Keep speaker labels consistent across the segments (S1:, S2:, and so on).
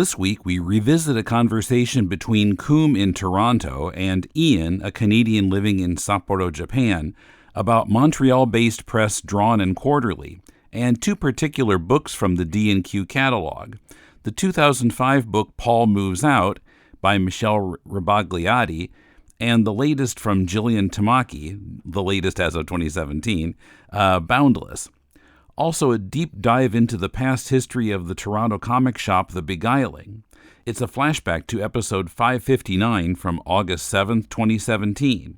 S1: This week, we revisit a conversation between Koom in Toronto and Ian, a Canadian living in Sapporo, Japan, about Montreal-based press Drawn and Quarterly, and two particular books from the D&Q catalog. The 2005 book Paul Moves Out by Michel Rabagliati, and the latest from Jillian Tamaki, the latest as of 2017, Boundless. Also, a deep dive into the past history of the Toronto comic shop The Beguiling. It's a flashback to episode 559 from August 7th, 2017.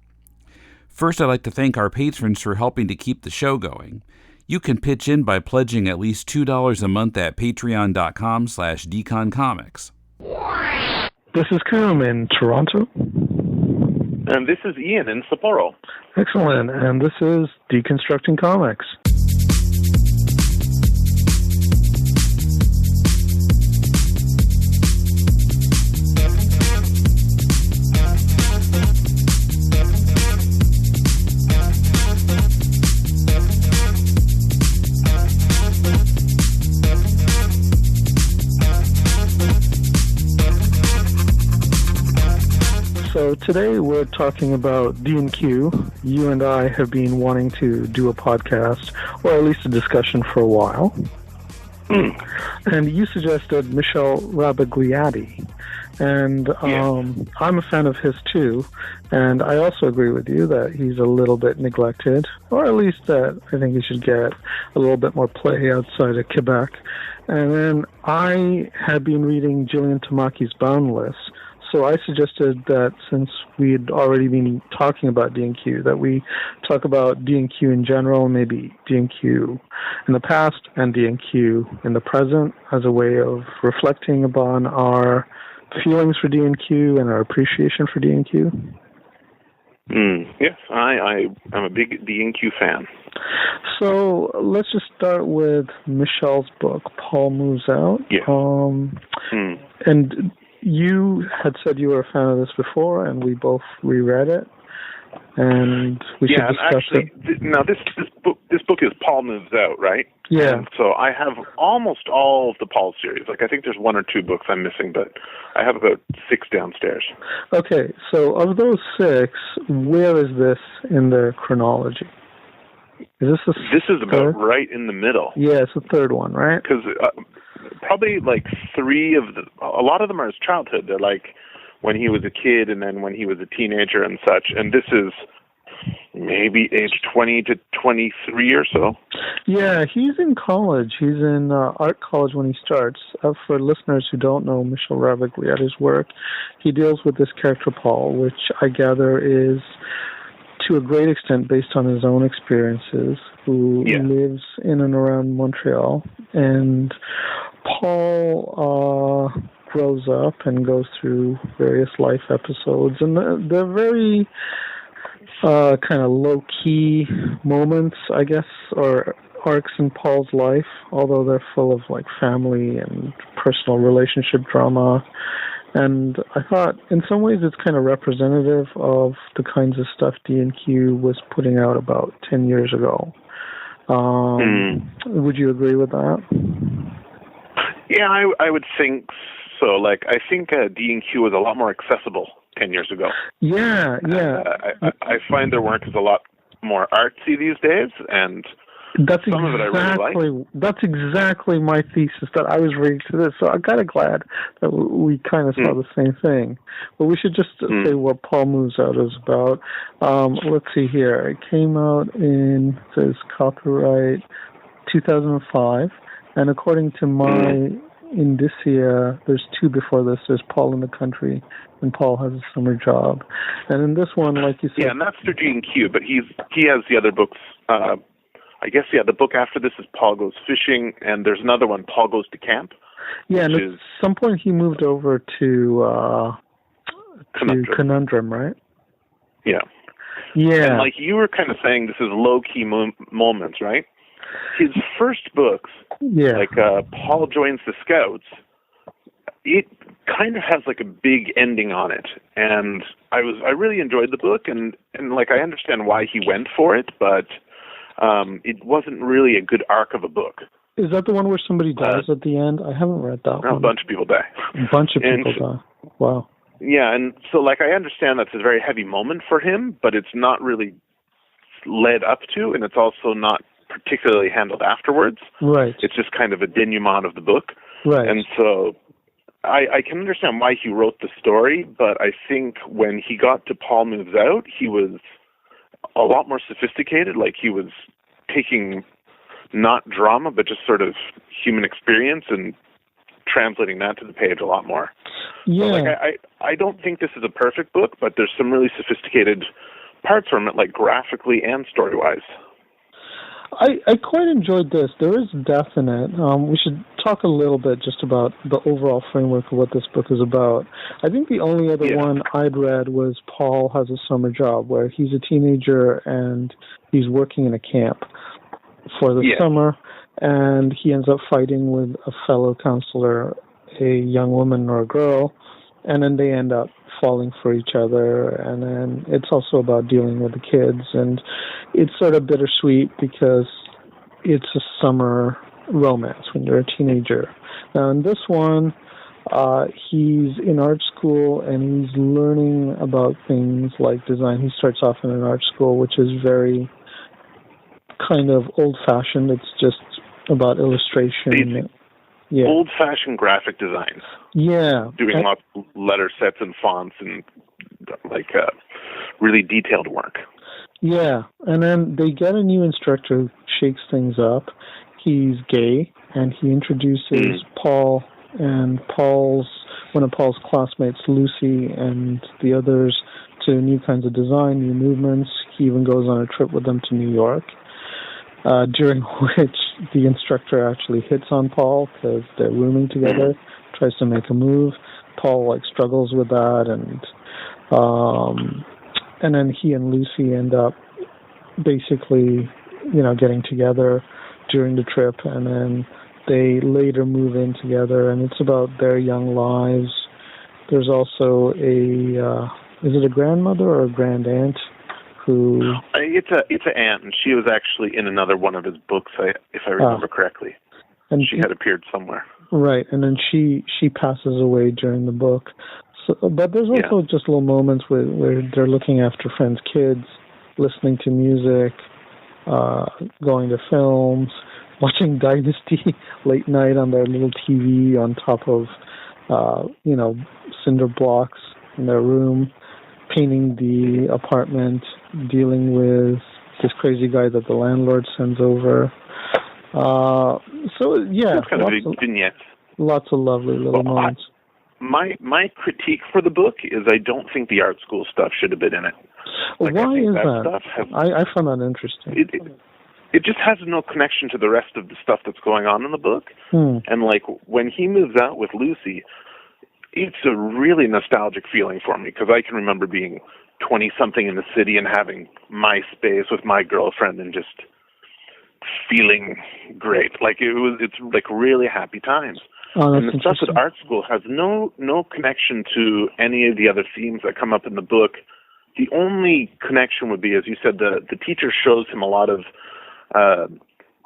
S1: First, I'd like to thank our patrons for helping to keep the show going. You can pitch in by pledging at least $2 a month at patreon.com/deconcomics.
S2: This is Koom in Toronto.
S3: And this is Ian in Sapporo.
S2: Excellent. And this is Deconstructing Comics. So today we're talking about D&Q. You and I have been wanting to do a podcast, or at least a discussion for a while. And you suggested Michel Rabagliati. And I'm a fan of his too. And I also agree with you that he's a little bit neglected, or at least that I think he should get a little bit more play outside of Quebec. And then I had been reading Jillian Tamaki's Boundless. So I suggested that since we'd already been talking about D&Q, that we talk about D&Q in general, maybe D&Q in the past and D&Q in the present, as a way of reflecting upon our feelings for D&Q and our appreciation for D&Q.
S3: Yes, I'm a big D&Q fan.
S2: So let's just start with Michel's book, Paul Moves Out.
S3: Yeah.
S2: And you had said you were a fan of this before, and we both reread it, and we should discuss it.
S3: Now this book is Paul Moves Out, right?
S2: Yeah.
S3: And so I have almost all of the Paul series. Like, I think there's one or two books I'm missing, but I have about 6 downstairs.
S2: Okay, so of those 6, where is this in the chronology? Is
S3: this is about right in the middle.
S2: Yeah, it's the third one, right?
S3: Because probably like 3 of a lot of them are his childhood. They're like when he was a kid and then when he was a teenager and such. And this is maybe age 20 to 23 or so.
S2: Yeah, he's in college. He's in art college when he starts. For listeners who don't know Michel Rabagliati's work, he deals with this character Paul, which I gather is to a great extent based on his own experiences, who lives in and around Montreal. And Paul grows up and goes through various life episodes, and they're very kind of low-key moments, I guess, or arcs in Paul's life, although they're full of like family and personal relationship drama. And I thought, in some ways, it's kind of representative of the kinds of stuff D&Q was putting out about 10 years ago. Would you agree with that?
S3: Yeah, I would think so. Like, I think D&Q was a lot more accessible 10 years ago.
S2: Yeah.
S3: I find their work is a lot more artsy these days, and
S2: that's
S3: some of it I really like.
S2: That's exactly my thesis that I was reading to this. So I'm kind of glad that we kind of saw the same thing. But we should just say what Paul Moves Out is about. Let's see here. It came out it says copyright 2005. And according to my indicia, there's 2 before this. There's Paul in the Country, and Paul Has a Summer Job. And in this one, like you said...
S3: Yeah, and that's through D&Q, but he has the other books. I guess, the book after this is Paul Goes Fishing, and there's another one, Paul Goes to Camp.
S2: Yeah, and at some point he moved over to Conundrum, right?
S3: Yeah.
S2: Yeah.
S3: And like you were kind of saying, this is low-key moments, right? His first books, like Paul Joins the Scouts, it kind of has like a big ending on it, and I really enjoyed the book, and like I understand why he went for it, but it wasn't really a good arc of a book.
S2: Is that the one where somebody dies at the end? I haven't read that one.
S3: A bunch of people die.
S2: A bunch of people die. Wow.
S3: Yeah, and so, like, I understand that's a very heavy moment for him, but it's not really led up to, and it's also not particularly handled afterwards.
S2: Right.
S3: It's just kind of a denouement of the book.
S2: Right.
S3: And so I can understand why he wrote the story, but I think when he got to Paul Moves Out, he was a lot more sophisticated. Like, he was taking not drama, but just sort of human experience and translating that to the page a lot more.
S2: Yeah.
S3: So, like, I don't think this is a perfect book, but there's some really sophisticated parts from it, like graphically and story-wise.
S2: I quite enjoyed this. There is death in it. We should talk a little bit just about the overall framework of what this book is about. I think the only other one I'd read was Paul Has a Summer Job, where he's a teenager and he's working in a camp for the summer, and he ends up fighting with a fellow counselor, a young woman or a girl, and then they end up falling for each other, and then it's also about dealing with the kids, and it's sort of bittersweet because it's a summer romance when you're a teenager. Now in this one, he's in art school and he's learning about things like design. He starts off in an art school, which is very kind of old-fashioned. It's just about illustration.
S3: Yeah. Old-fashioned graphic designs.
S2: Yeah.
S3: Doing lots of letter sets and fonts and, like, really detailed work.
S2: Yeah. And then they get a new instructor who shakes things up. He's gay, and he introduces Paul and one of Paul's classmates, Lucy, and the others to new kinds of design, new movements. He even goes on a trip with them to New York, during which the instructor actually hits on Paul because they're rooming together, tries to make a move. Paul, like, struggles with that, and then he and Lucy end up basically, getting together during the trip, and then they later move in together, and it's about their young lives. There's also is it a grandmother or a grand aunt?
S3: It's an aunt, and she was actually in another one of his books, if I remember correctly. And she had appeared somewhere.
S2: Right, and then she passes away during the book. So, but there's also just little moments where they're looking after friends' kids, listening to music, going to films, watching Dynasty late night on their little TV on top of, cinder blocks in their room, painting the apartment, dealing with this crazy guy that the landlord sends over.
S3: It's kind of a vignette.
S2: Lots of lovely little moments.
S3: My critique for the book is I don't think the art school stuff should have been in it.
S2: Like, why is that? I found that interesting.
S3: It just has no connection to the rest of the stuff that's going on in the book. And, like, when he moves out with Lucy, it's a really nostalgic feeling for me because I can remember being 20-something in the city and having my space with my girlfriend and just feeling great. Like, it's like really happy times. And the stuff at art school has no connection to any of the other themes that come up in the book. The only connection would be, as you said, the teacher shows him a lot of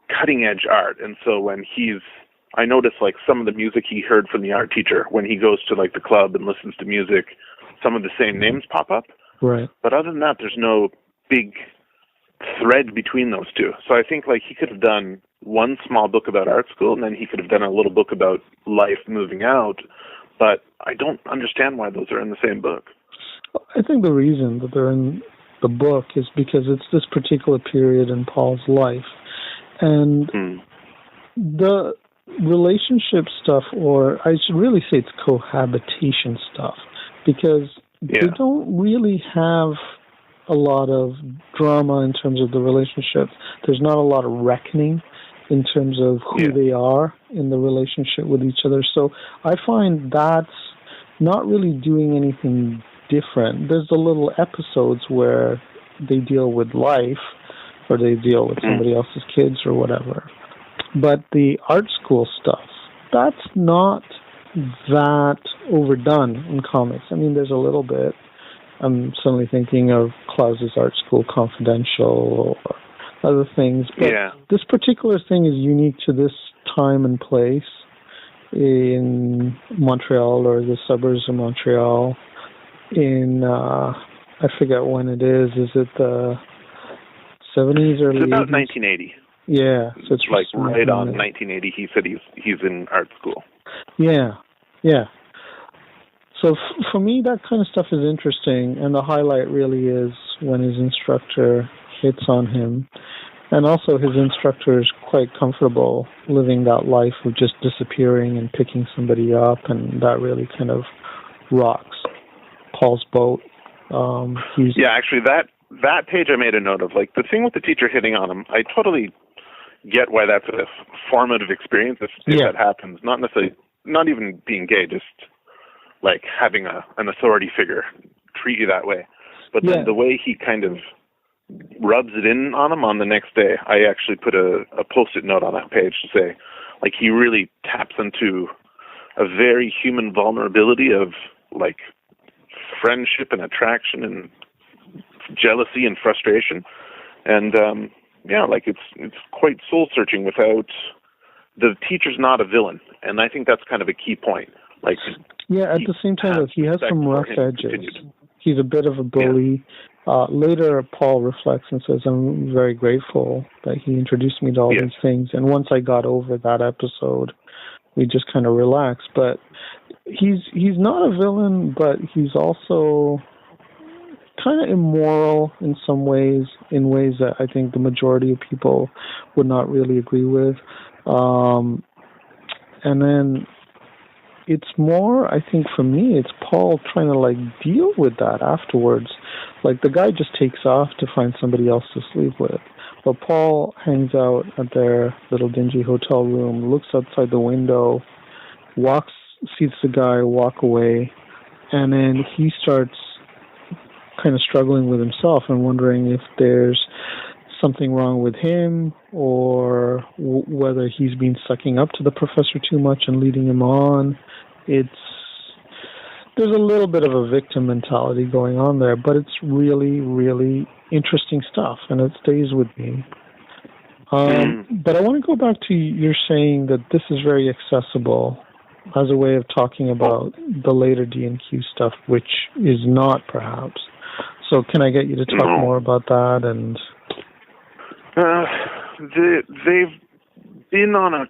S3: cutting-edge art. And so when I noticed, like, some of the music he heard from the art teacher, when he goes to, like, the club and listens to music, some of the same names pop up.
S2: Right.
S3: But other than that, there's no big thread between those two. So I think, like, he could have done one small book about art school, and then he could have done a little book about life moving out. But I don't understand why those are in the same book.
S2: I think the reason that they're in the book is because it's this particular period in Paul's life. And the relationship stuff, or I should really say it's cohabitation stuff, because they don't really have a lot of drama in terms of the relationship. There's not a lot of reckoning in terms of who they are in the relationship with each other. So I find that's not really doing anything different. There's the little episodes where they deal with life, or they deal with somebody else's kids or whatever. But the art school stuff, that's not that overdone in comics. I mean, there's a little bit. I'm suddenly thinking of Klaus's Art School Confidential or other things. But this particular thing is unique to this time and place in Montreal or the suburbs of Montreal in, I forget when it is. Is it the 70s or 80s?
S3: It's about 1980.
S2: Yeah. So it's
S3: like right on 1980. He said he's in art school.
S2: Yeah. So for me, that kind of stuff is interesting, and the highlight really is when his instructor hits on him. And also his instructor is quite comfortable living that life of just disappearing and picking somebody up, and that really kind of rocks Paul's boat.
S3: Actually, that page I made a note of. Like, the thing with the teacher hitting on him, I totally get why that's a formative experience if that happens. Not necessarily, not even being gay, just like having an authority figure treat you that way. But then the way he kind of rubs it in on him on the next day, I actually put a post-it note on that page to say, like, he really taps into a very human vulnerability of, like, friendship and attraction and jealousy and frustration. And, like, it's quite soul-searching without... The teacher's not a villain, and I think that's kind of a key point. Like,
S2: at the same time, he has some rough edges. He's a bit of a bully. Later, Paul reflects and says, I'm very grateful that he introduced me to all these things. And once I got over that episode, we just kind of relaxed. But he's not a villain, but he's also kind of immoral in some ways, in ways that I think the majority of people would not really agree with. And then it's more, I think for me, it's Paul trying to like deal with that afterwards. Like, the guy just takes off to find somebody else to sleep with. But Paul hangs out at their little dingy hotel room, looks outside the window, sees the guy walk away, and then he starts kind of struggling with himself and wondering if there's something wrong with him or whether he's been sucking up to the professor too much and leading him on. There's a little bit of a victim mentality going on there, but it's really, really interesting stuff, and it stays with me. But I want to go back to your saying that this is very accessible as a way of talking about the later D&Q stuff, which is not, perhaps. So can I get you to talk more about that? And
S3: they've been on a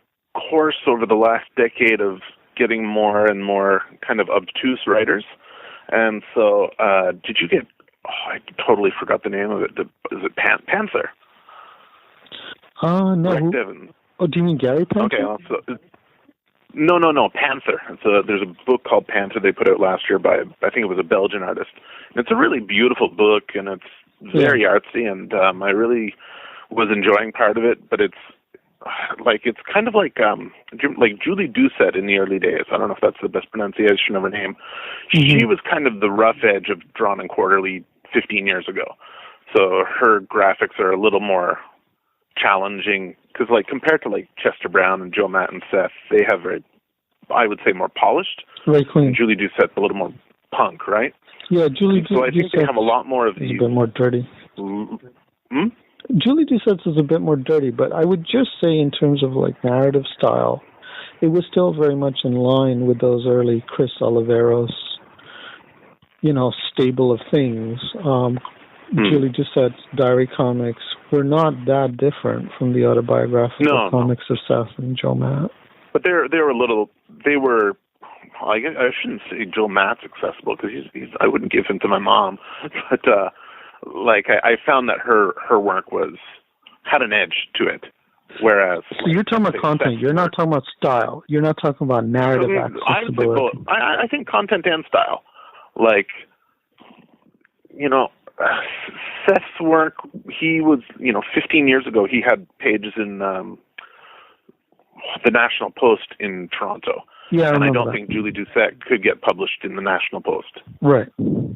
S3: course over the last decade of getting more and more kind of obtuse writers. And so, did you get, I totally forgot the name of it. Is it Panther?
S2: No.
S3: Rick Devens.
S2: Oh, do you mean Gary Panther?
S3: Okay, no, Panther. There's a book called Panther they put out last year by, I think it was a Belgian artist. And it's a really beautiful book, and it's very artsy, and I really was enjoying part of it, but it's kind of like Julie Doucette in the early days. I don't know if that's the best pronunciation of her name. She was kind of the rough edge of Drawn and Quarterly 15 years ago. So her graphics are a little more challenging, because like compared to like Chester Brown and Joe Matt and Seth, they have I would say more polished.
S2: Very clean.
S3: And Julie Doucette's a little more punk, right?
S2: Yeah, Julie Doucette.
S3: So I think they have a lot more of these.
S2: A bit more dirty. Julie Doucette's is a bit more dirty, but I would just say in terms of like narrative style, it was still very much in line with those early Chris Oliveros, stable of things. Julie Doucette's diary comics were not that different from the autobiographical comics of Seth and Joe Matt. But
S3: they were, I guess I shouldn't say Joe Matt's accessible, because I wouldn't give him to my mom, but I found that her work had an edge to it, whereas... So
S2: you're talking about content, you're not talking about style, you're not talking about narrative accessibility.
S3: I think content and style. Seth's work, he was, 15 years ago, he had pages in the National Post in Toronto.
S2: Yeah,
S3: and I don't think Julie Doucette could get published in the National Post.
S2: Right.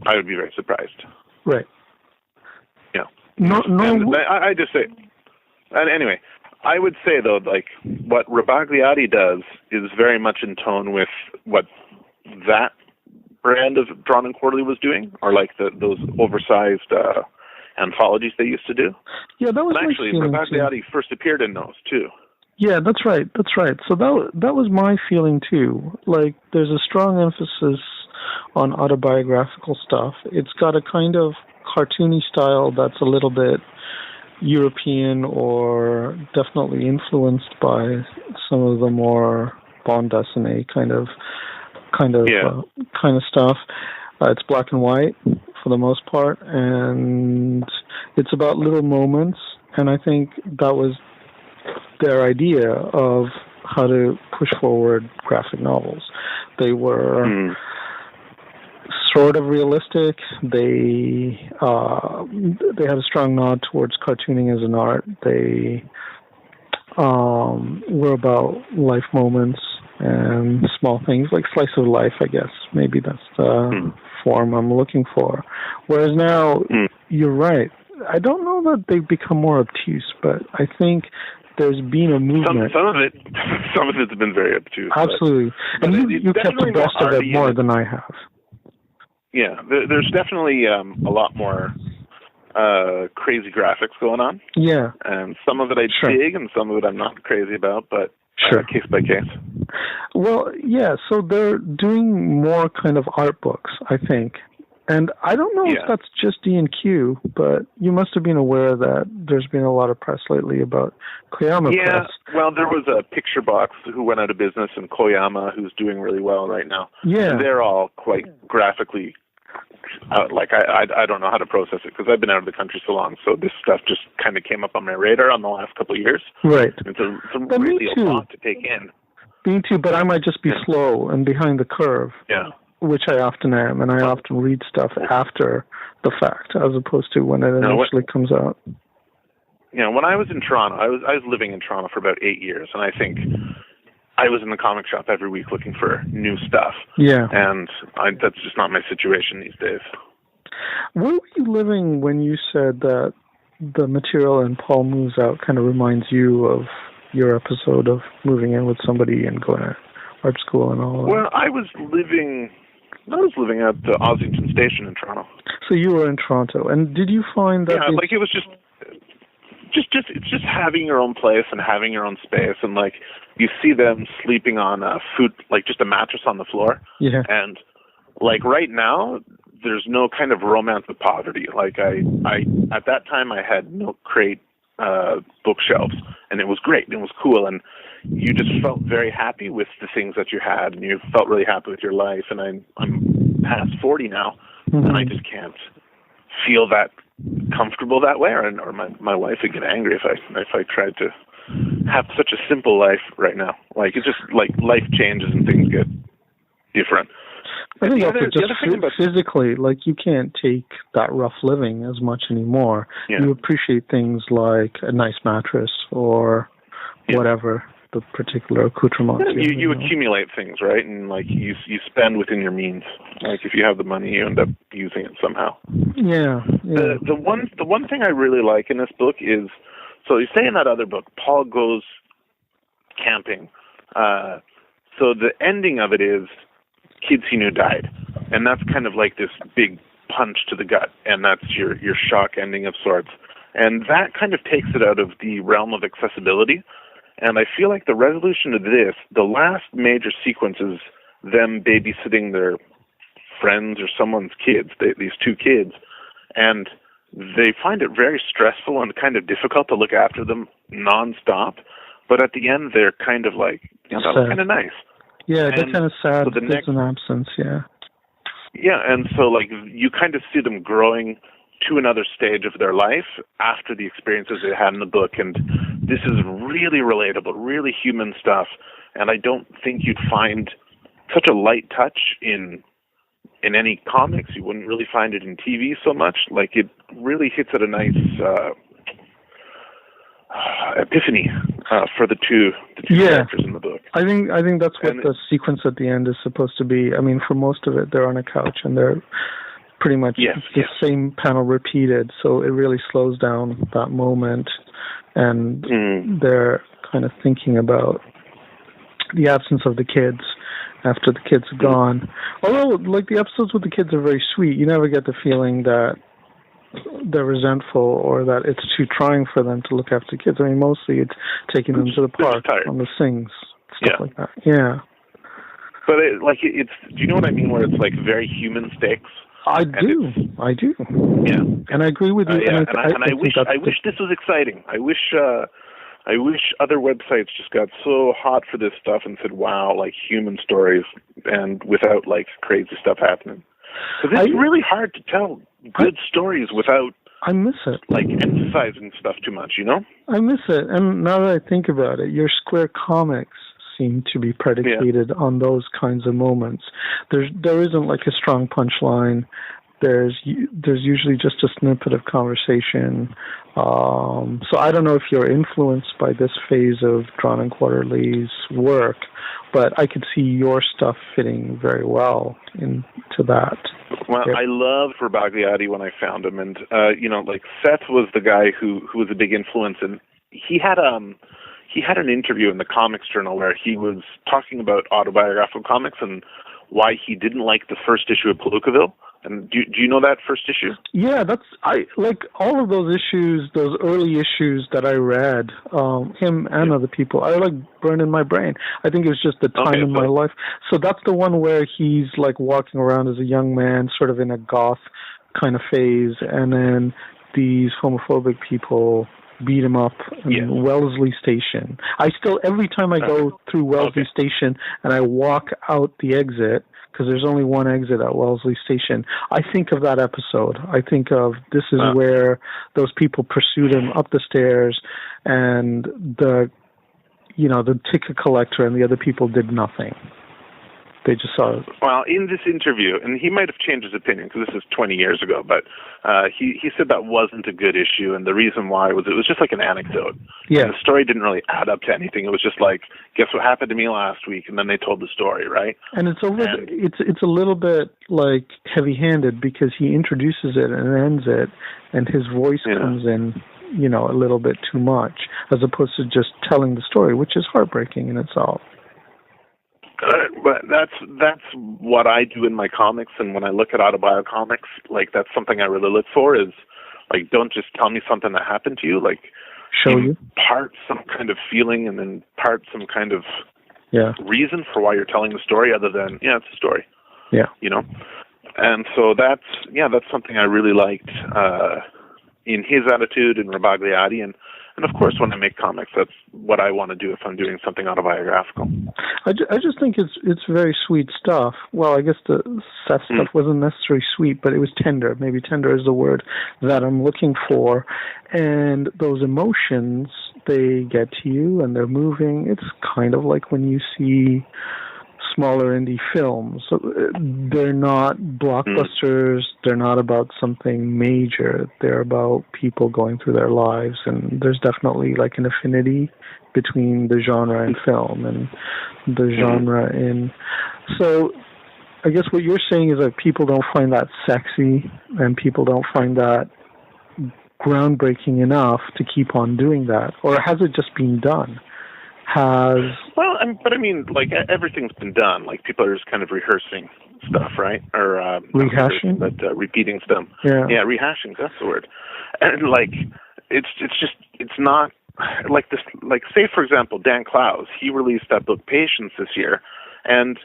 S3: I would be very surprised.
S2: Right.
S3: Yeah.
S2: No.
S3: I just say, and anyway, I would say though, like what Rabagliati does is very much in tone with what that brand of Drawn and Quarterly was doing, or like those oversized anthologies they used to do.
S2: Yeah, that was
S3: and actually Rabagliati first appeared in those too.
S2: Yeah, that's right. That's right. So that was my feeling too. Like, there's a strong emphasis on autobiographical stuff. It's got a kind of cartoony style that's a little bit European, or definitely influenced by some of the more bande dessinée kind of stuff. It's black and white for the most part, and it's about little moments. And I think that was their idea of how to push forward graphic novels. They were sort of realistic. They had a strong nod towards cartooning as an art. They were about life moments and small things, like slice of life, I guess. Maybe that's the form I'm looking for. Whereas now, you're right. I don't know that they've become more obtuse, but I think there's been a movement.
S3: Some of it's been very obtuse.
S2: Absolutely. And you kept the best of it more than I have.
S3: Yeah, there's definitely a lot more crazy graphics going on.
S2: Yeah.
S3: And some of it I dig, and some of it I'm not crazy about, but case by case.
S2: Well, yeah, so they're doing more kind of art books, I think. And I don't know if that's just D&Q, but you must have been aware that there's been a lot of press lately about Koyama Press.
S3: Well, there was a Picture Box who went out of business, and Koyama, who's doing really well right now.
S2: Yeah.
S3: And they're all quite graphically, I don't know how to process it, because I've been out of the country so long, so this stuff just kind of came up on my radar on the last couple of years.
S2: Right.
S3: It's really a lot to take in.
S2: Me too, but I might just be slow and behind the curve.
S3: Yeah.
S2: Which I often am, and I often read stuff after the fact, as opposed to when it initially comes out.
S3: When I was in Toronto, I was living in Toronto for about 8 years, and I think I was in the comic shop every week looking for new stuff.
S2: Yeah.
S3: And that's just not my situation these days.
S2: Where were you living when you said that the material in Paul Moves Out kind of reminds you of your episode of moving in with somebody and going to art school and all that?
S3: Well, I was living at the Ossington Station in Toronto.
S2: So you were in Toronto, and did you find that?
S3: Yeah, it was it's just having your own place and having your own space, and like you see them sleeping on food, like just a mattress on the floor.
S2: Yeah.
S3: And like right now, there's no kind of romance with poverty. Like I at that time I had Milk Crate bookshelves, and it was great. It was cool, and you just felt very happy with the things that you had, and you felt really happy with your life. And I'm past 40 now, and I just can't feel that comfortable that way, or my wife would get angry if I tried to have such a simple life right now. Like, it's just like life changes and things get different.
S2: I think also just physically, like, you can't take that rough living as much anymore. Yeah. You appreciate things like a nice mattress or whatever the particular accoutrement.
S3: Yeah, you accumulate things, right? And like you spend within your means. Like if you have the money, you end up using it somehow.
S2: Yeah.
S3: The one thing I really like in this book is, so you say in that other book, Paul goes camping. So the ending of it is kids he knew died, and that's kind of like this big punch to the gut, and that's your shock ending of sorts. And that kind of takes it out of the realm of accessibility. And I feel like the resolution of this, the last major sequence is them babysitting their friends or someone's kids, these two kids, and they find it very stressful and kind of difficult to look after them nonstop. But at the end, they're kind of like, that was kind of nice.
S2: Yeah, they're kind of sad. So there's an absence, yeah.
S3: Yeah, and so like you kind of see them growing to another stage of their life after the experiences they had in the book, and this is really relatable, really human stuff, and I don't think you'd find such a light touch in any comics. You wouldn't really find it in TV so much. Like, it really hits at a nice epiphany for the two characters in the book.
S2: I think that's what the sequence at the end is supposed to be. I mean, for most of it, they're on a couch and they're pretty much the same panel repeated, so it really slows down that moment, and they're kind of thinking about the absence of the kids after the kids are gone. Although, like, the episodes with the kids are very sweet, you never get the feeling that they're resentful or that it's too trying for them to look after kids. I mean, mostly it's taking them to the park on the swings, stuff like that. Yeah.
S3: But it's do you know what I mean? Where it's like very human stakes. I do.
S2: Yeah. And I agree with you.
S3: And I wish this was exciting. I wish other websites just got so hot for this stuff and said, "Wow, like human stories," and without like crazy stuff happening. Because it's really hard to tell good stories without.
S2: I miss it.
S3: Like emphasizing stuff too much, you know?
S2: I miss it. And now that I think about it, your Square comics seem to be predicated on those kinds of moments. There isn't like a strong punchline. There's usually just a snippet of conversation. So I don't know if you're influenced by this phase of Drawn and Quarterly's work, but I could see your stuff fitting very well into that.
S3: Well, I loved Rabagliati when I found him, and like Seth was the guy who was a big influence, and he had an interview in the Comics Journal where he was talking about autobiographical comics and why he didn't like the first issue of Palookaville. And do you know that first issue?
S2: Yeah, I like all of those issues, those early issues that I read, him and other people. I like burned in my brain. I think it was just the time in my life. So that's the one where he's like walking around as a young man, sort of in a goth kind of phase, and then these homophobic people beat him up in Wellesley Station. Every time I go through Wellesley Station and I walk out the exit, because there's only one exit at Wellesley Station, I think of that episode. I think of this is where those people pursued him up the stairs, and the ticket collector and the other people did nothing. They just saw it. Well,
S3: in this interview, and he might have changed his opinion because this is 20 years ago, but he said that wasn't a good issue, and the reason why was it was just like an anecdote. Yeah. And the story didn't really add up to anything. It was just like, guess what happened to me last week, and then they told the story, right? And it's a little bit like heavy-handed because he introduces it and ends it, and his voice comes in, a little bit too much, as opposed to just telling the story, which is heartbreaking in itself. But that's what I do in my comics, and when I look at autobiocomics, like that's something I really look for is like, don't just tell me something that happened to you, like
S2: show you
S3: part some kind of feeling and then part some kind of reason for why you're telling the story other than it's a story.
S2: Yeah.
S3: And so that's something I really liked in his attitude and Rabagliati, and of course, when I make comics, that's what I want to do if I'm doing something autobiographical.
S2: I just think it's very sweet stuff. Well, I guess the Seth stuff wasn't necessarily sweet, but it was tender. Maybe tender is the word that I'm looking for. And those emotions, they get to you and they're moving. It's kind of like when you see smaller indie films. They're not blockbusters. They're not about something major. They're about people going through their lives, and there's definitely like an affinity between the genre in film and the genre in... So I guess what you're saying is that people don't find that sexy and people don't find that groundbreaking enough to keep on doing that, or has it just been done?
S3: But I mean, like everything's been done. Like people are just kind of rehearsing stuff, right? Or
S2: rehashing,
S3: but repeating stuff. Yeah, rehashing. That's the word. And like, it's not like this. Like, say for example, Dan Clowes, he released that book Patience this year, and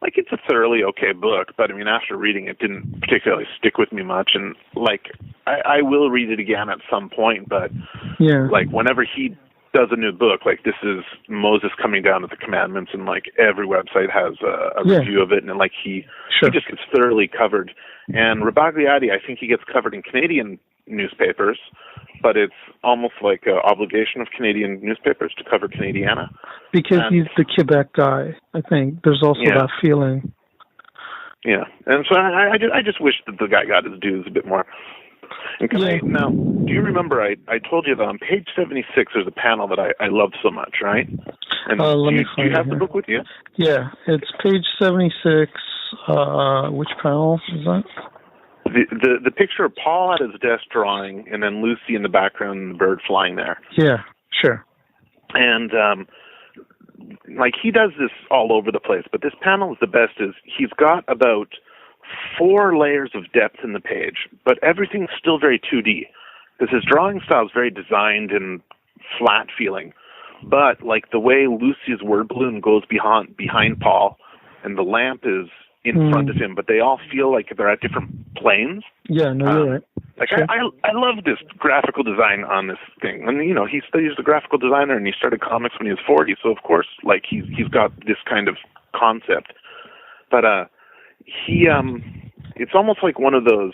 S3: like it's a thoroughly okay book. But I mean, after reading it, didn't particularly stick with me much. And like, I will read it again at some point. But like whenever he does a new book, like this is Moses coming down with the commandments, and like every website has a review of it, and like he just gets thoroughly covered. And Rabagliati, I think he gets covered in Canadian newspapers, but it's almost like an obligation of Canadian newspapers to cover Canadiana.
S2: Because he's the Quebec guy, I think. There's also that feeling.
S3: Yeah, and so I just wish that the guy got his dues a bit more. And now, do you remember I told you that on page 76 there's a panel that I loved so much, right? And do you have the book with you?
S2: Yeah, it's page 76. Which panel is that?
S3: The picture of Paul at his desk drawing, and then Lucy in the background and the bird flying there.
S2: Yeah, sure.
S3: And like he does this all over the place, but this panel is the best. Is he's got about 4 layers of depth in the page, but everything's still very 2D. Because his drawing style is very designed and flat feeling. But like the way Lucy's word balloon goes behind Paul, and the lamp is in front of him, but they all feel like they're at different planes.
S2: Yeah, no, you're right.
S3: Like sure. I love this graphical design on this thing. And you know, he's a graphical designer, and he started comics when he was 40. So of course, like he's got this kind of concept. But it's almost like one of those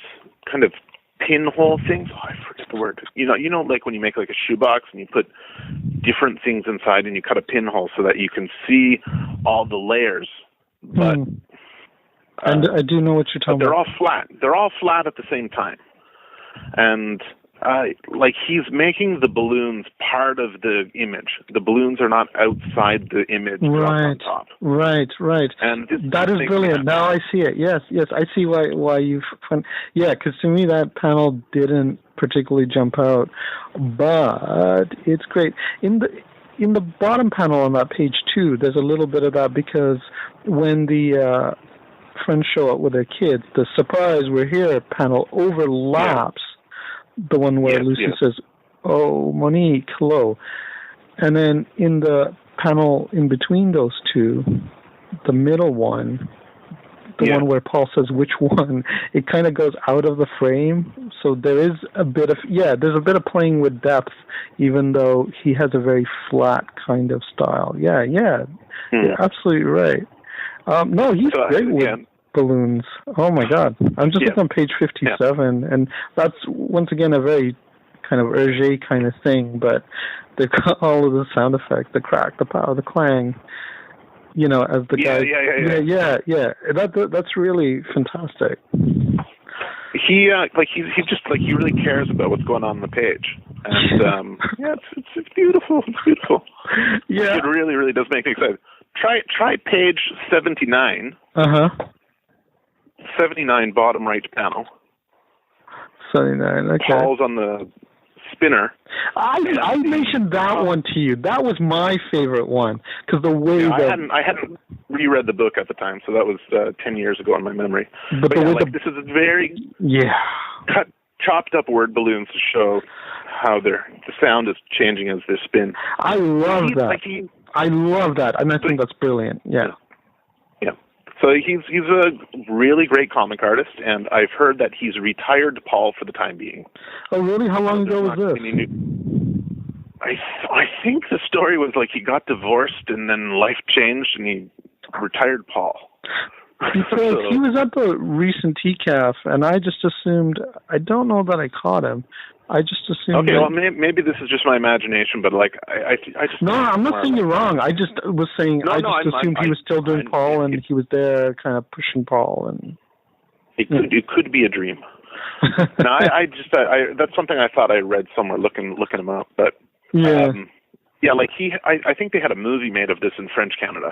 S3: kind of pinhole things. Oh, I forget the word. You know, like when you make like a shoebox and you put different things inside and you cut a pinhole so that you can see all the layers. But
S2: and I do know what you're talking about.
S3: They're all flat. They're all flat at the same time. And like he's making the balloons part of the image. The balloons are not outside the image.
S2: Right,
S3: on top.
S2: Right. And that is brilliant. Now I see it. Yes, I see why you've. Yeah, because to me that panel didn't particularly jump out, but it's great. In the bottom panel on that page 2, there's a little bit of that because when the friends show up with their kids, the surprise we're here panel overlaps the one where Lucy says, "Oh, Monique, hello." And then in the panel in between those two, the middle one, the one where Paul says which one, it kind of goes out of the frame. So there is a bit of, there's a bit of playing with depth, even though he has a very flat kind of style. You're absolutely right. No, he's great with balloons. Oh my God. I'm just looking on page 57, and that's once again a very kind of Hergé kind of thing, but they've got all of the sound effects, the crack, the power, the clang, you know, as the guy. That's really fantastic.
S3: He he really cares about what's going on the page, and it's beautiful. It's beautiful. Yeah, it really, really does make me excited. Try page 79. 79, bottom right panel.
S2: 79, okay.
S3: Paul's on the spinner.
S2: I mentioned that one to you. That was my favorite one because the way
S3: I hadn't reread the book at the time, so that was 10 years ago in my memory. But this is a very chopped up word balloons to show how the sound is changing as they spin.
S2: I love that. I love that, and I think that's brilliant. Yeah.
S3: So he's a really great comic artist, and I've heard that he's retired Paul for the time being.
S2: Oh, really? How long ago was this?
S3: I think the story was like he got divorced, and then life changed, and he retired Paul.
S2: Because he was at the recent TCAF, and I just assumed, I don't know that I caught him. I just assumed.
S3: Okay, well, maybe this is just my imagination, but like I just.
S2: No, I'm not saying you're wrong. I just was saying I assumed he was still doing Paul, and he was there, kind of pushing Paul, and.
S3: It could be a dream. And I that's something I thought I read somewhere looking him up, but like I think they had a movie made of this in French Canada,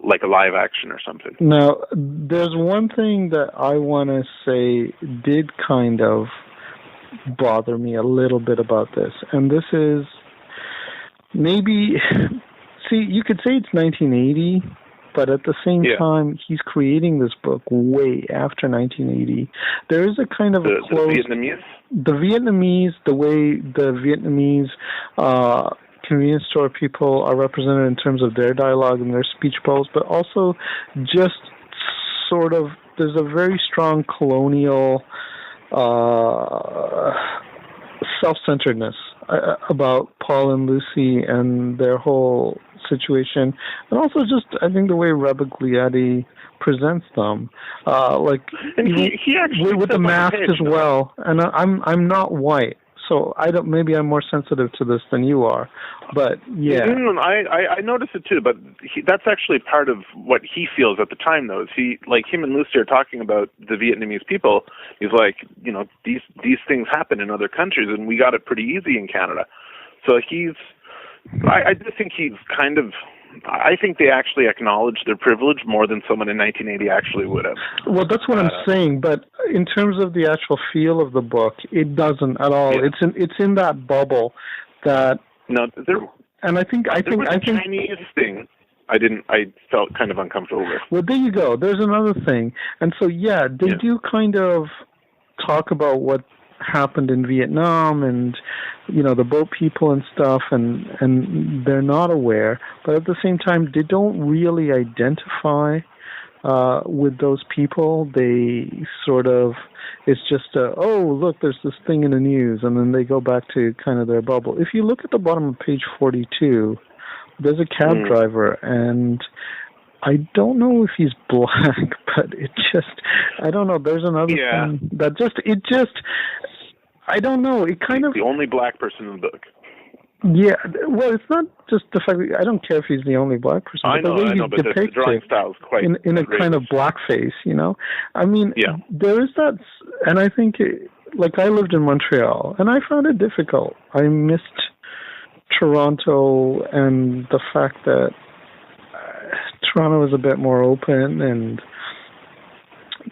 S3: like a live action or something.
S2: Now, there's one thing that I want to say did kind of bother me a little bit about this, and this is maybe you could say it's 1980, but at the same time he's creating this book way after 1980. There is a kind of
S3: the
S2: Vietnamese, the way the Vietnamese convenience store people are represented in terms of their dialogue and their speech bubbles, but also just sort of there's a very strong colonial self-centeredness about Paul and Lucy and their whole situation, and also just I think the way Rabagliati presents them,
S3: he actually
S2: with the mask as well. And I'm not white, so maybe I'm more sensitive to this than you are, but
S3: I noticed it too. But that's actually part of what he feels at the time, though. Is him and Lucy are talking about the Vietnamese people. He's like, these things happen in other countries, and we got it pretty easy in Canada. So I just think he's kind of. I think they actually acknowledge their privilege more than someone in 1980 actually would have.
S2: Well, that's what I'm saying. But in terms of the actual feel of the book, it doesn't at all. Yeah. It's in that bubble that.
S3: No,
S2: and I think
S3: Chinese thing. I felt kind of uncomfortable with.
S2: Well, there you go. There's another thing. And so, they do kind of talk about what happened in Vietnam and, the boat people and stuff, and they're not aware. But at the same time, they don't really identify with those people. They sort of, it's just, look, there's this thing in the news, and then they go back to kind of their bubble. If you look at the bottom of page 42, there's a cab driver, and I don't know if he's black, but I don't know. There's another thing that I don't know. It kind of...
S3: the only black person in the book.
S2: Yeah, well, it's not just the fact that I don't care if he's the only black person.
S3: I know, but the drawing style is quite
S2: in a kind of blackface, I mean, there is that, and I think, I lived in Montreal, and I found it difficult. I missed Toronto and the fact that Toronto is a bit more open, and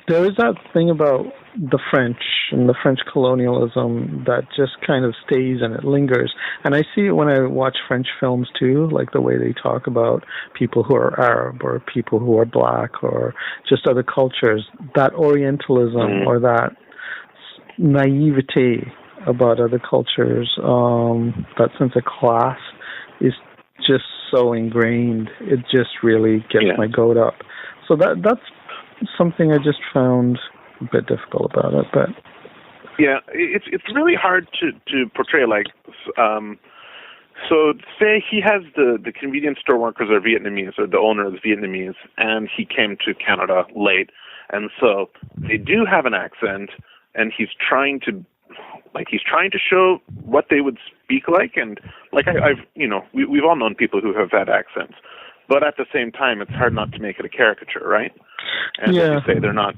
S2: there is that thing about the French and the French colonialism that just kind of stays and it lingers. And I see it when I watch French films too, like the way they talk about people who are Arab or people who are black or just other cultures. That Orientalism or that naivete about other cultures, that sense of class is just so ingrained. It just really gets my goat up. So that's something I just found a bit difficult about it, but
S3: it's really hard to portray. So say he has the convenience store workers are Vietnamese, or the owner is Vietnamese, and he came to Canada late, and so they do have an accent, and he's trying to show what they would speak like, and we've all known people who have had accents, but at the same time, it's hard not to make it a caricature, right? And as you say, they're not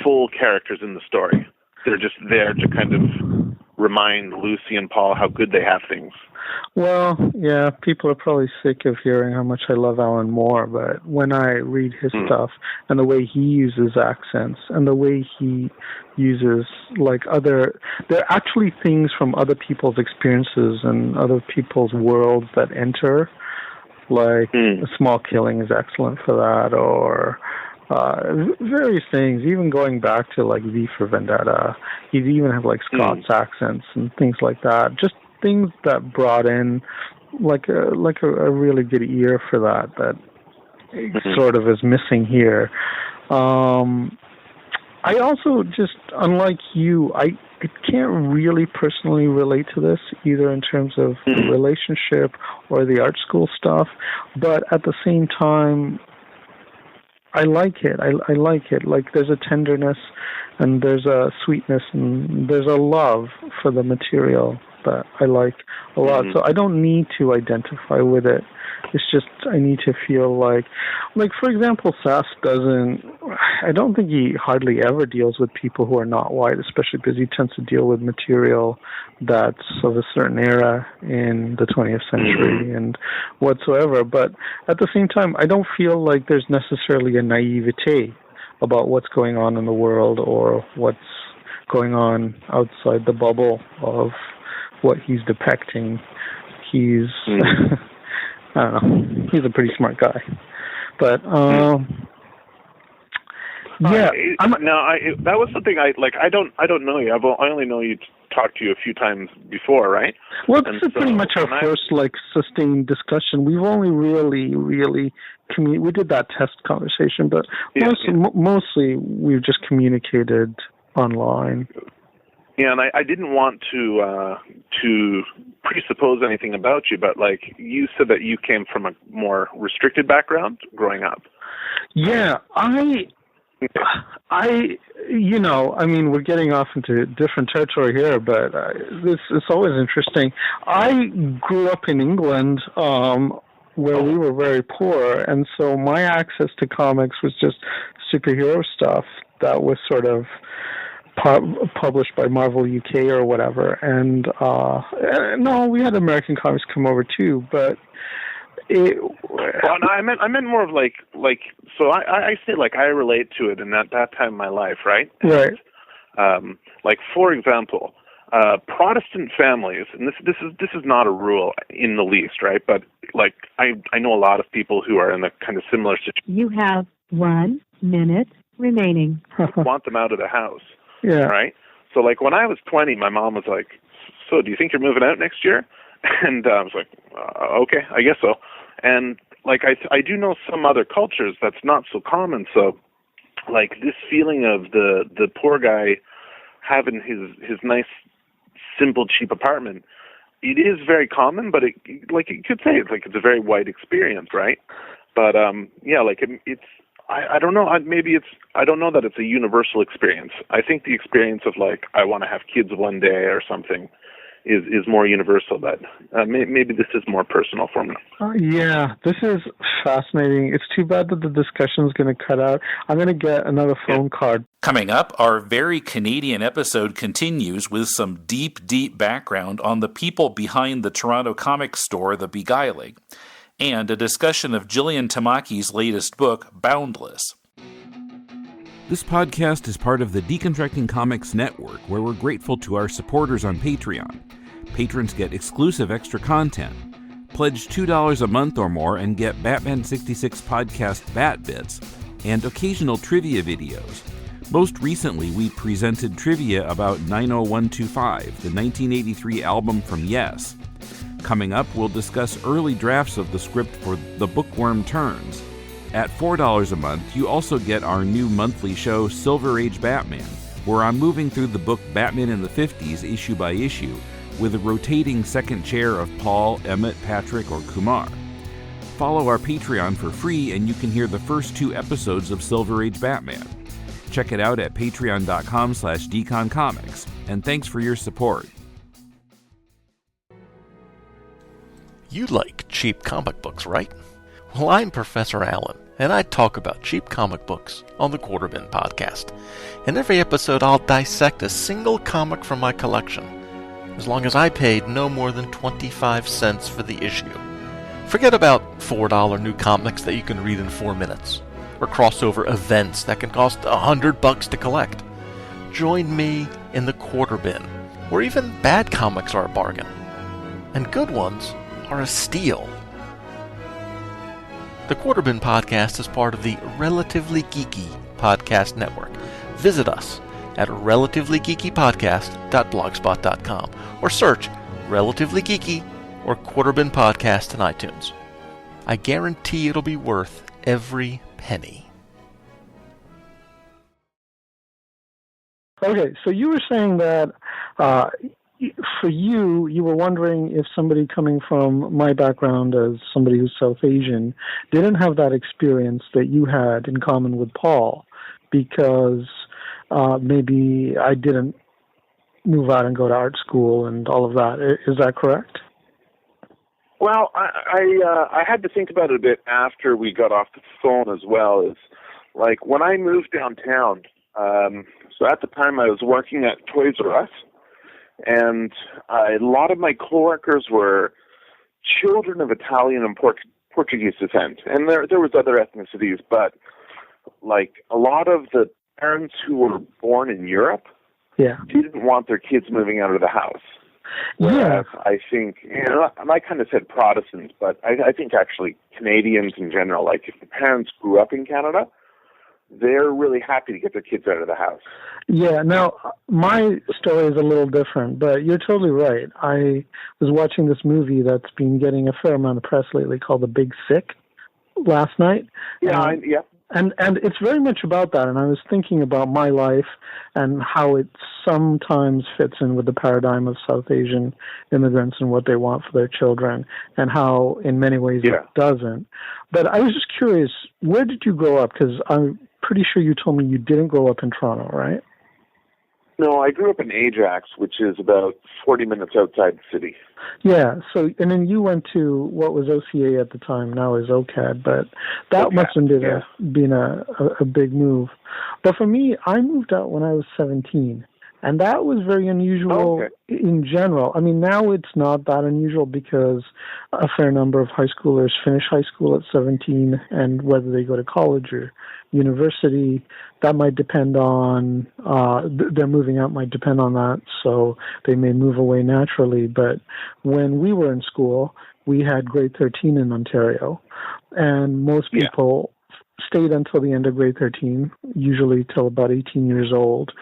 S3: full characters in the story. They're just there to kind of remind Lucy and Paul how good they have things.
S2: Well, people are probably sick of hearing how much I love Alan Moore, but when I read his stuff and the way he uses accents and the way he uses there are actually things from other people's experiences and other people's worlds that enter, A Small Killing is excellent for that, or various things, even going back to V for Vendetta. He'd even have Scots accents and things like that. Just things that brought in a really good ear for that sort of is missing here. I also just, unlike you, I can't really personally relate to this either in terms of the relationship or the art school stuff, but at the same time, I like it. I like it. There's a tenderness and there's a sweetness and there's a love for the material that I like a lot. So I don't need to identify with it. It's just I need to feel like for example, Sass I don't think he hardly ever deals with people who are not white, especially because he tends to deal with material that's of a certain era in the 20th century and whatsoever. But at the same time, I don't feel like there's necessarily a naivete about what's going on in the world or what's going on outside the bubble of what he's depicting. He's I don't know. He's a pretty smart guy, but
S3: that was something I don't know you. I only know you talked to you a few times before, right?
S2: Well, this is pretty much our first sustained discussion. We've only really we did that test conversation, but mostly we've just communicated online.
S3: Yeah, and I didn't want to presuppose anything about you, but you said that you came from a more restricted background growing up.
S2: Yeah, I we're getting off into different territory here, but it's always interesting. I grew up in England, where we were very poor, and so my access to comics was just superhero stuff that was sort of published by Marvel UK or whatever, and no, we had American comics come over too, but
S3: I meant more of so I say I relate to it in that time of my life, right?
S2: Right.
S3: For example, Protestant families, and this is not a rule in the least, right? But like I know a lot of people who are in a kind of similar situation.
S4: You have 1 minute remaining.
S3: Want them out of the house,
S2: yeah.
S3: Right? So like when I was 20, my mom was like, "So do you think you're moving out next year?" And I was like, "Okay, I guess so." And like I do know some other cultures that's not so common. So like this feeling of the poor guy having his nice, simple, cheap apartment, it is very common, but you could say it's a very white experience, right? But yeah, like it's I don't know. I don't know that it's a universal experience. I think the experience of like I want to have kids one day or something is more universal. But maybe this is more personal for me.
S2: Yeah, this is fascinating. It's too bad that the discussion is going to cut out. I'm going to get another phone card.
S1: Coming up, our very Canadian episode continues with some deep, deep background on the people behind the Toronto comic store, The Beguiling, and a discussion of Jillian Tamaki's latest book, Boundless. This podcast is part of the Deconstructing Comics Network, where we're grateful to our supporters on Patreon. Patrons get exclusive extra content. Pledge $2 a month or more and get Batman 66 podcast Bat Bits and occasional trivia videos. Most recently, we presented trivia about 90125, the 1983 album from Yes. Coming up, we'll discuss early drafts of the script for The Bookworm Turns. At $4 a month, you also get our new monthly show, Silver Age Batman, where I'm moving through the book Batman in the 50s issue by issue, with a rotating second chair of Paul, Emmett, Patrick, or Kumar. Follow our Patreon for free, and you can hear the first 2 episodes of Silver Age Batman. Check it out at patreon.com/deconcomics, and thanks for your support.
S5: You like cheap comic books, right? Well, I'm Professor Allen, and I talk about cheap comic books on the Quarter Bin Podcast. In every episode, I'll dissect a single comic from my collection, as long as I paid no more than 25 cents for the issue. Forget about $4 new comics that you can read in 4 minutes, or crossover events that can cost $100 to collect. Join me in the Quarter Bin, where even bad comics are a bargain, and good ones are a steal. The Quarter Bin Podcast is part of the Relatively Geeky Podcast Network. Visit us at relativelygeekypodcast.blogspot.com or search Relatively Geeky or Quarter Bin Podcast in iTunes. I guarantee it'll be worth every penny.
S2: Okay, so you were saying that for you, you were wondering if somebody coming from my background as somebody who's South Asian didn't have that experience that you had in common with Paul, because maybe I didn't move out and go to art school and all of that. Is that correct?
S3: Well, I had to think about it a bit after we got off the phone as well. Is like when I moved downtown, so at the time I was working at Toys R Us, and a lot of my coworkers were children of Italian and Portuguese descent, and there was other ethnicities, but like a lot of the parents who were born in Europe didn't want their kids moving out of the house. Whereas I think, and I kind of said Protestants, but I think actually Canadians in general, like if the parents grew up in Canada, they're really happy to get their kids out of the house.
S2: Yeah, now, my story is a little different, but you're totally right. I was watching this movie that's been getting a fair amount of press lately called The Big Sick last night. And it's very much about that, and I was thinking about my life and how it sometimes fits in with the paradigm of South Asian immigrants and what they want for their children, and how in many ways it doesn't. But I was just curious, where did you grow up? Because I'm pretty sure you told me you didn't grow up in Toronto, right?
S3: No, I grew up in Ajax, which is about 40 minutes outside the city.
S2: Yeah, so, and then you went to what was OCA at the time, now is OCAD, but that must have been a big move. But for me, I moved out when I was 17, And that was very unusual in general. I mean, now it's not that unusual because a fair number of high schoolers finish high school at 17, and whether they go to college or university, that might depend on, their moving out might depend on that, so they may move away naturally. But when we were in school, we had grade 13 in Ontario, and most people stayed until the end of grade 13, usually till about 18 years old.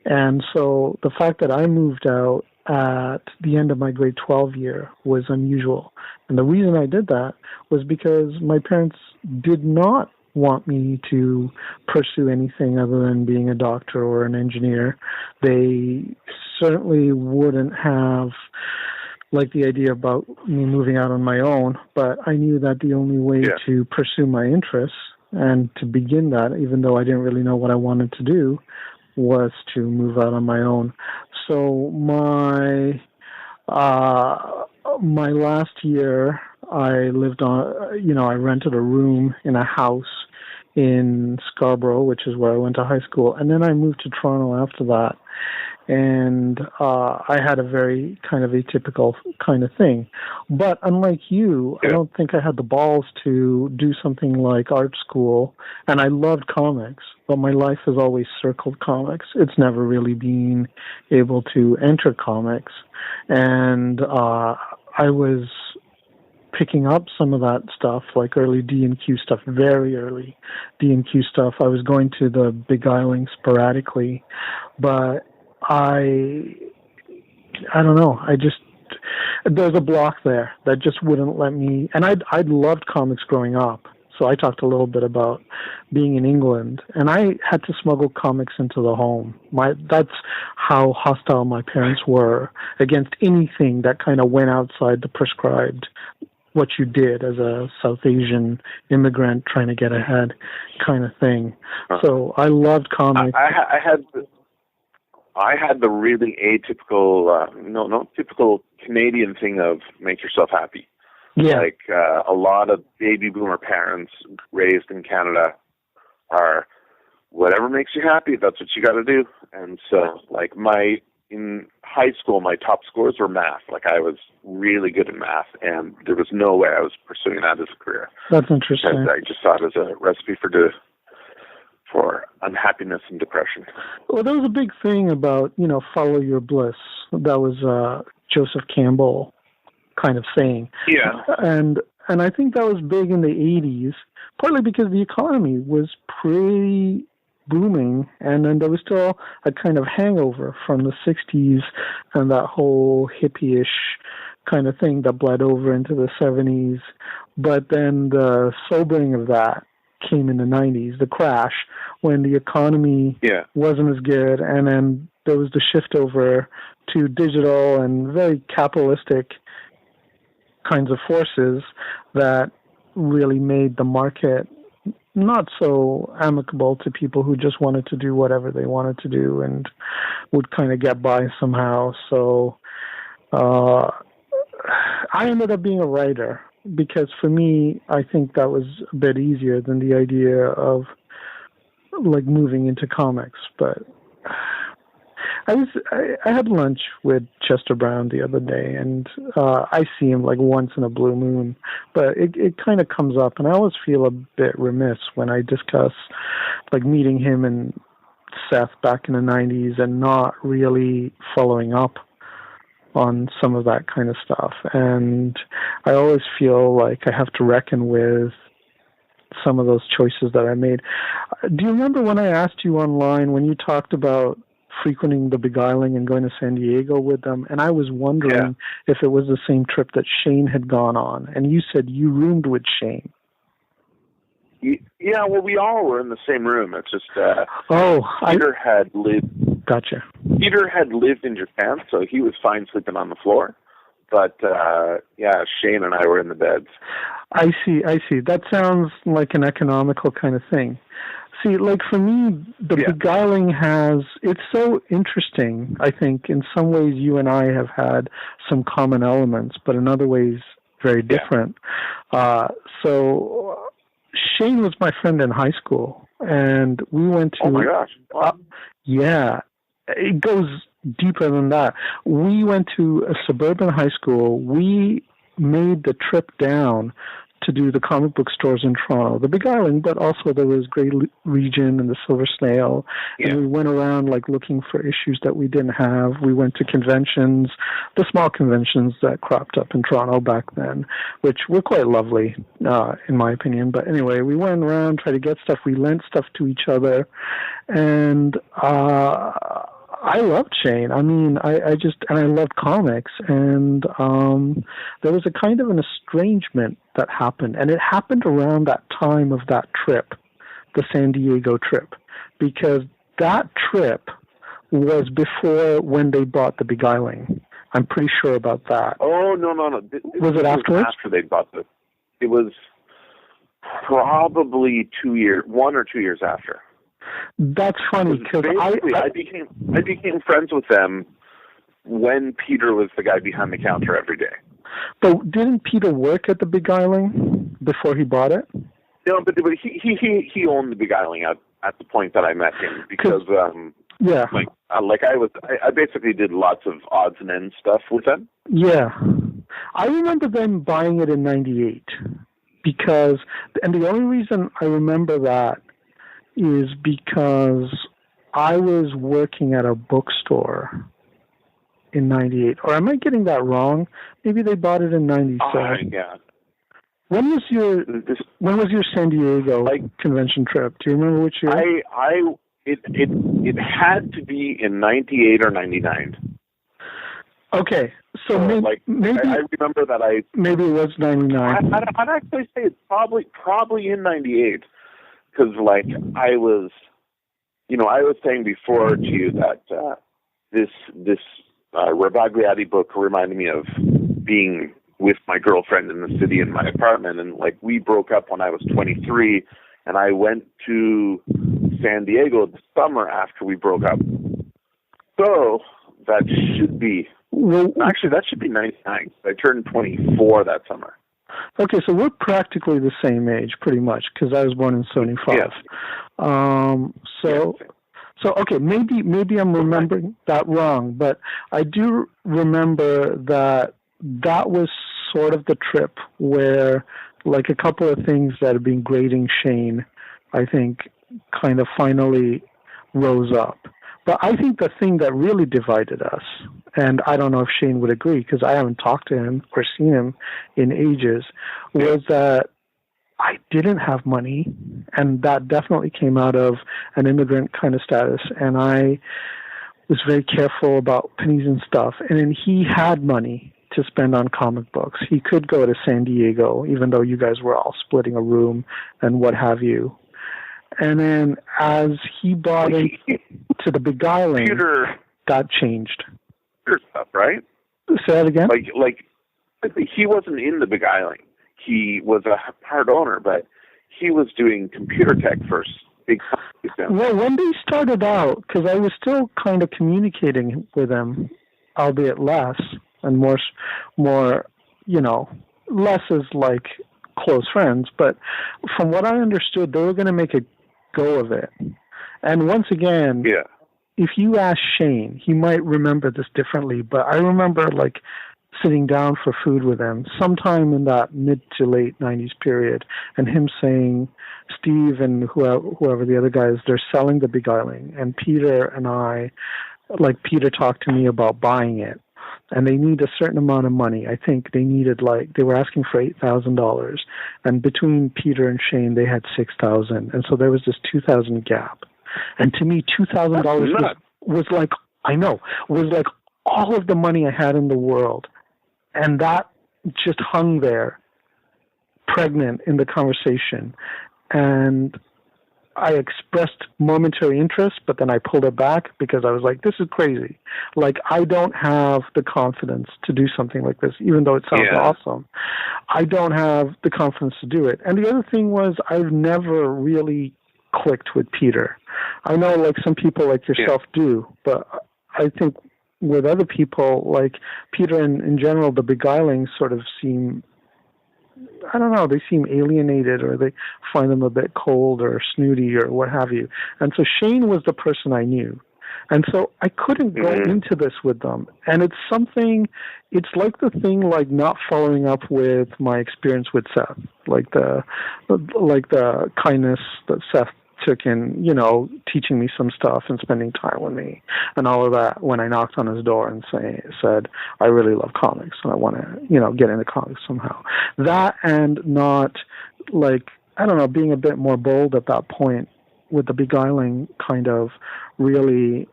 S2: And so the fact that I moved out at the end of my grade 12 year was unusual. And the reason I did that was because my parents did not want me to pursue anything other than being a doctor or an engineer. They certainly wouldn't have liked the idea about me moving out on my own, but I knew that the only way to pursue my interests and to begin that, even though I didn't really know what I wanted to do, was to move out on my own. So my last year, I lived on, I rented a room in a house in Scarborough, which is where I went to high school. And then I moved to Toronto after that. And I had a very kind of atypical kind of thing. But unlike you, I don't think I had the balls to do something like art school. And I loved comics, but my life has always circled comics. It's never really been able to enter comics. And I was picking up some of that stuff, like early D&Q stuff, very early D&Q stuff. I was going to the Beguiling sporadically, but I don't know. There's a block there that just wouldn't let me. And I'd loved comics growing up. So I talked a little bit about being in England, and I had to smuggle comics into the home. That's how hostile my parents were against anything that kind of went outside the prescribed what you did as a South Asian immigrant trying to get ahead kind of thing. So I loved comics.
S3: I had the really atypical, not typical Canadian thing of make yourself happy.
S2: Yeah.
S3: Like a lot of baby boomer parents raised in Canada are whatever makes you happy, that's what you got to do. And so, like in high school, my top scores were math. Like I was really good in math, and there was no way I was pursuing that as a career.
S2: That's interesting.
S3: And I just saw it as a recipe for unhappiness and depression.
S2: Well, there was a big thing about, follow your bliss. That was Joseph Campbell kind of saying.
S3: Yeah.
S2: And I think that was big in the 80s, partly because the economy was pretty booming, and then there was still a kind of hangover from the 60s and that whole hippie-ish kind of thing that bled over into the 70s. But then the sobering of that came in the 90s, the crash, when the economy wasn't as good, and then there was the shift over to digital and very capitalistic kinds of forces that really made the market not so amicable to people who just wanted to do whatever they wanted to do and would kind of get by somehow. So I ended up being a writer, because for me, I think that was a bit easier than the idea of like moving into comics. But I had lunch with Chester Brown the other day, and I see him like once in a blue moon, but it kind of comes up, and I always feel a bit remiss when I discuss like meeting him and Seth back in the 90s and not really following up on some of that kind of stuff. And I always feel like I have to reckon with some of those choices that I made. Do you remember when I asked you online, when you talked about frequenting the Beguiling and going to San Diego with them, and I was wondering if it was the same trip that Shane had gone on, and you said you roomed with Shane.
S3: Yeah, well, we all were in the same room. It's just
S2: Peter
S3: had lived.
S2: Gotcha.
S3: Peter had lived in Japan, so he was fine sleeping on the floor. But Shane and I were in the beds.
S2: I see. That sounds like an economical kind of thing. See, like for me, the Beguiling it's so interesting. I think in some ways you and I have had some common elements, but in other ways very different. So Shane was my friend in high school, and we went to...
S3: Oh my gosh. Wow.
S2: Yeah. It goes deeper than that. We went to a suburban high school. We made the trip down to do the comic book stores in Toronto, the Beguiling, but also there was Grey Region and the Silver Snail, and we went around like looking for issues that we didn't have. We went to conventions, the small conventions that cropped up in Toronto back then, which were quite lovely, in my opinion. But anyway, we went around, tried to get stuff. We lent stuff to each other, and I loved Shane. I mean, I loved comics, and there was a kind of an estrangement that happened, and it happened around that time of that trip, the San Diego trip, because that trip was before when they bought the Beguiling. I'm pretty sure about that.
S3: Oh, no.
S2: Was it afterwards?
S3: After they bought it. It was probably 1 or 2 years after.
S2: That's funny because
S3: I became friends with them when Peter was the guy behind the counter every day.
S2: But didn't Peter work at the Beguiling before he bought it?
S3: No, but he owned the Beguiling at the point that I met him because I basically did lots of odds and ends stuff with them.
S2: Yeah, I remember them buying it in '98 and the only reason I remember that is because I was working at a bookstore in '98. Or am I getting that wrong? Maybe they bought it in '97.
S3: Yeah.
S2: When was your San Diego convention trip? Do you remember which year?
S3: It had to be in '98 or '99.
S2: Okay, so maybe
S3: I remember that
S2: maybe it was '99.
S3: I'd actually say it's probably in '98. Because, I was saying before to you that this Rabagliati book reminded me of being with my girlfriend in the city in my apartment, and we broke up when I was 23, and I went to San Diego the summer after we broke up. So that should be that should be 99. I turned 24 that summer.
S2: Okay, so we're practically the same age, pretty much, because I was born in '75.
S3: Yes.
S2: So okay, maybe I'm remembering that wrong, but I do remember that was sort of the trip where, a couple of things that had been grating Shane, I think, kind of finally rose up. But I think the thing that really divided us, and I don't know if Shane would agree because I haven't talked to him or seen him in ages, was that I didn't have money, and that definitely came out of an immigrant kind of status, and I was very careful about pennies and stuff, and then he had money to spend on comic books. He could go to San Diego, even though you guys were all splitting a room and what have you. And then as he bought into the Beguiling, that changed.
S3: Stuff, right?
S2: Say that again?
S3: He wasn't in the Beguiling. He was a part owner, but he was doing computer tech first.
S2: Well, when they started out, because I was still kind of communicating with them, albeit less, and more, less as close friends, but from what I understood, they were going to make a go of it. And once again, if you ask Shane, he might remember this differently, but I remember sitting down for food with him sometime in that mid to late 90s period, and him saying, Steve and whoever the other guys, they're selling the Beguiling, and Peter and I, Peter talked to me about buying it, and they need a certain amount of money. I think they needed they were asking for $8,000, and between Peter and Shane they had $6,000, and so there was this $2,000 gap. And to me, $2,000 was all of the money I had in the world, and that just hung there, pregnant in the conversation, and I expressed momentary interest, but then I pulled it back because I was like, this is crazy. I don't have the confidence to do something like this, even though it sounds awesome. I don't have the confidence to do it. And the other thing was I've never really clicked with Peter. I know some people like yourself do, but I think with other people, Peter in general, the Beguiling sort of seem, I don't know, they seem alienated, or they find them a bit cold or snooty or what have you. And so Shane was the person I knew. And so I couldn't go into this with them. And it's like the thing like not following up with my experience with Seth, like the kindness that Seth took in, teaching me some stuff and spending time with me and all of that when I knocked on his door and said, I really love comics and I want to, get into comics somehow. That and not being a bit more bold at that point with the Beguiling kind of really,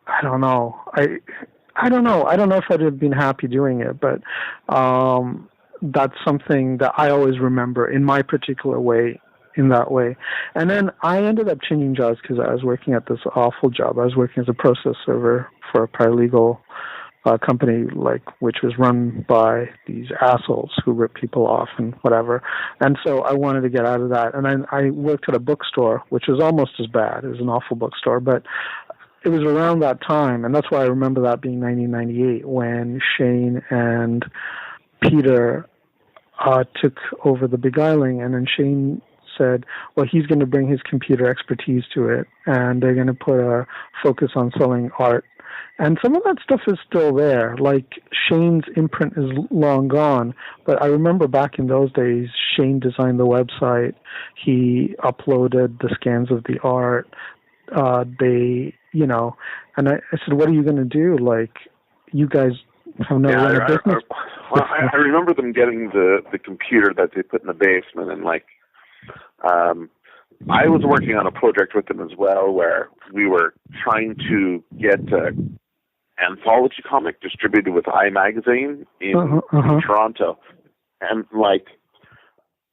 S2: I don't know. I don't know if I'd have been happy doing it, but that's something that I always remember in my particular way, in that way. And then I ended up changing jobs because I was working at this awful job. I was working as a process server for a paralegal company, which was run by these assholes who rip people off and whatever. And so I wanted to get out of that. And then I worked at a bookstore, which was almost as bad. It was an awful bookstore, but it was around that time, and that's why I remember that being 1998 when Shane and Peter took over the Beguiling, and then Shane said, well, he's going to bring his computer expertise to it, and they're going to put a focus on selling art. And some of that stuff is still there. Like, Shane's imprint is long gone, but I remember back in those days, Shane designed the website. He uploaded the scans of the art. And I said, what are you going to do? Like, you guys have no run a business.
S3: I remember them getting the computer that they put in the basement, and I was working on a project with them as well where we were trying to get anthology comic distributed with iMagazine in Toronto. And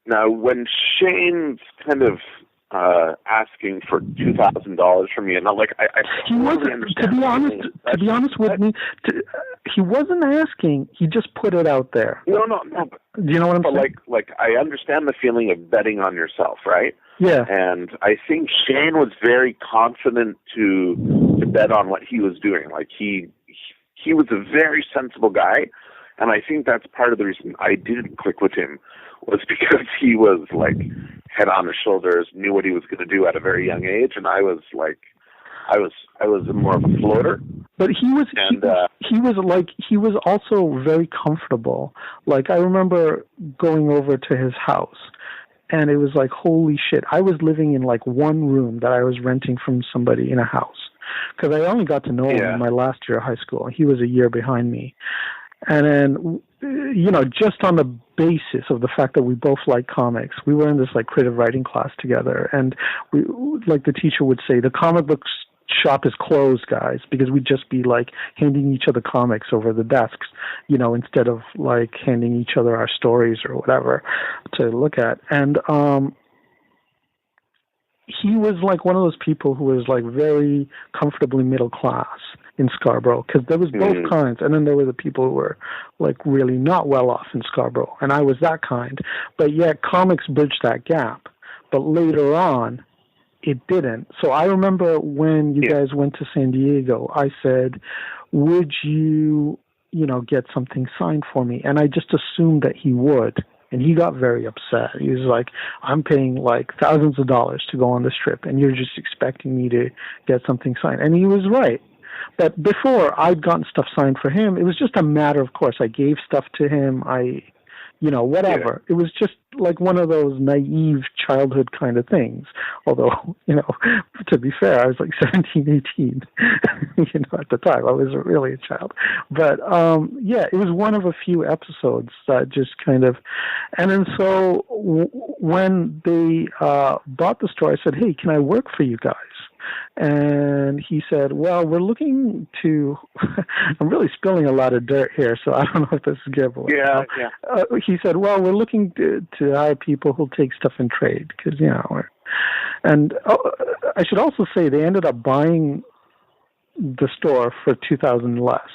S3: now when Shane's kind kind of asking for $2,000 from me, and I
S2: he wasn't. To be honest with me, he wasn't asking. He just put it out there.
S3: No.
S2: Do you know what I'm saying?
S3: I understand the feeling of betting on yourself, right?
S2: Yeah.
S3: And I think Shane was very confident to bet on what he was doing. He was a very sensible guy, and I think that's part of the reason I didn't click with him was because he was head on his shoulders, knew what he was going to do at a very young age, and I was more of a floater.
S2: But he was also very comfortable. I remember going over to his house, and it was holy shit. I was living in one room that I was renting from somebody in a house, because I only got to know him in my last year of high school. He was a year behind me. And then, just on the basis of the fact that we both like comics, we were in this creative writing class together, and we, the teacher would say, the comic book shop is closed, guys, because we'd just be handing each other comics over the desks, instead of handing each other our stories or whatever to look at. And he was one of those people who was very comfortably middle class in Scarborough, because there was both kinds, and then there were the people who were really not well off in Scarborough, and I was that kind. But yet comics bridged that gap. But later on, it didn't. So I remember when you guys went to San Diego, I said, would you, get something signed for me? And I just assumed that he would. And he got very upset. He was like, I'm paying thousands of dollars to go on this trip, and you're just expecting me to get something signed. And he was right. But before I'd gotten stuff signed for him, it was just a matter of course. I gave stuff to him. Whatever. Yeah. It was just one of those naive childhood kind of things. Although, to be fair, I was 17, 18, at the time. I was really a child. But, it was one of a few episodes that just kind of, and then so when they bought the store, I said, hey, can I work for you guys? And he said, well, we're looking to, I'm really spilling a lot of dirt here, so I don't know if this is good.
S3: Yeah.
S2: He said, well, we're looking to hire people who'll take stuff in trade, because, and I should also say they ended up buying the store for $2,000 less.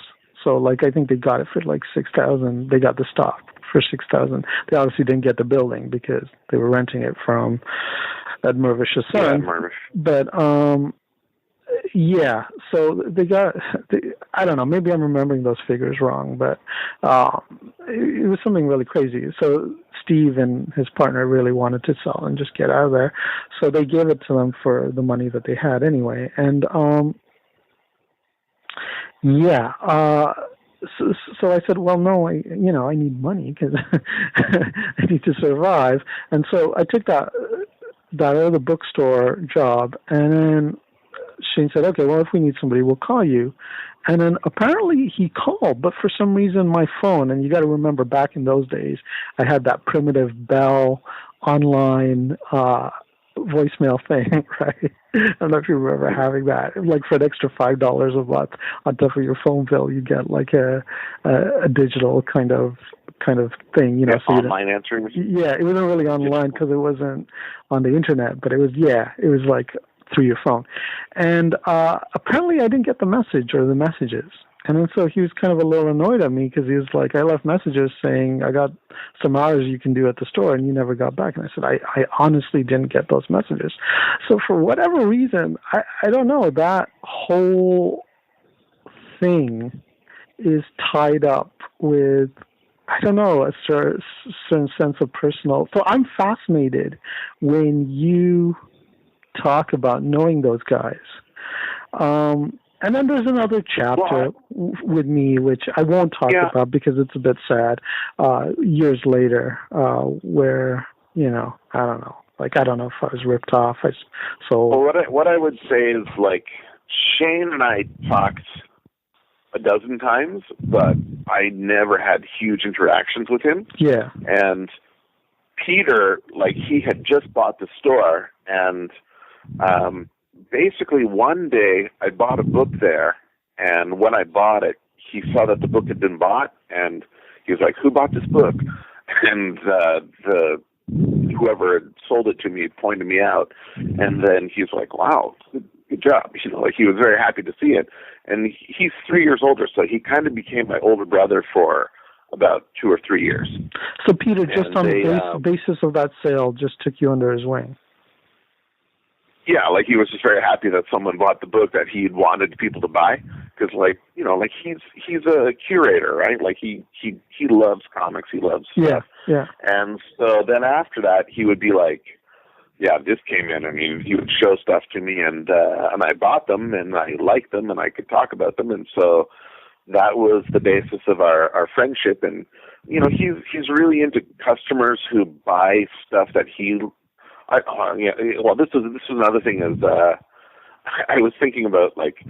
S2: So, I think they got it for $6,000. They got the stock for $6,000. They obviously didn't get the building because they were renting it from Ed Mervish's son. But so they got, I don't know, maybe I'm remembering those figures wrong, but it was something really crazy. So Steve and his partner really wanted to sell and just get out of there. So they gave it to them for the money that they had anyway. And Yeah. So I said, well, no, I need money because I need to survive. And so I took that other bookstore job, and then Shane said, okay, well, if we need somebody, we'll call you. And then apparently he called, but for some reason my phone, and you got to remember back in those days, I had that primitive Bell online voicemail thing, right? I don't know if you remember having that. Like for an extra $5 a month on top of your phone bill, you get like a digital kind of thing, you know. So
S3: online answering machine.
S2: Yeah, it wasn't really online because it wasn't on the internet, but it was like through your phone. And apparently I didn't get the message or the messages. And then so he was kind of a little annoyed at me because he was like, I left messages saying I got some hours you can do at the store and you never got back. And I said, I honestly didn't get those messages. So for whatever reason, I don't know, that whole thing is tied up with, I don't know, a certain sense of personal. So I'm fascinated when you talk about knowing those guys. And then there's another chapter with me, which I won't talk about because it's a bit sad, years later, where, you know, I don't know. Like, I don't know if I was ripped off.
S3: Well, what I would say is, like, Shane and I talked a dozen times, but I never had huge interactions with him.
S2: Yeah.
S3: And Peter, like, he had just bought the store, and basically one day I bought a book there, and when I bought it, he saw that the book had been bought, and he was like, who bought this book? And whoever had sold it to me pointed me out, and then he's like, wow, good job. You know, like, he was very happy to see it. And he's 3 years older, so he kind of became my older brother for about 2 or 3 years.
S2: So Peter, just on the basis of that sale, just took you under his wing.
S3: Yeah, like, he was just very happy that someone bought the book that he wanted people to buy, because, like, you know, like, he's a curator, right? Like, he loves comics, he loves stuff.
S2: Yeah.
S3: And so then after that, he would be like, yeah, this came in, and he would show stuff to me, and I bought them, and I liked them, and I could talk about them, and so that was the basis of our friendship. And, you know, he's really into customers who buy stuff that he. Well, this was another thing is I was thinking about, like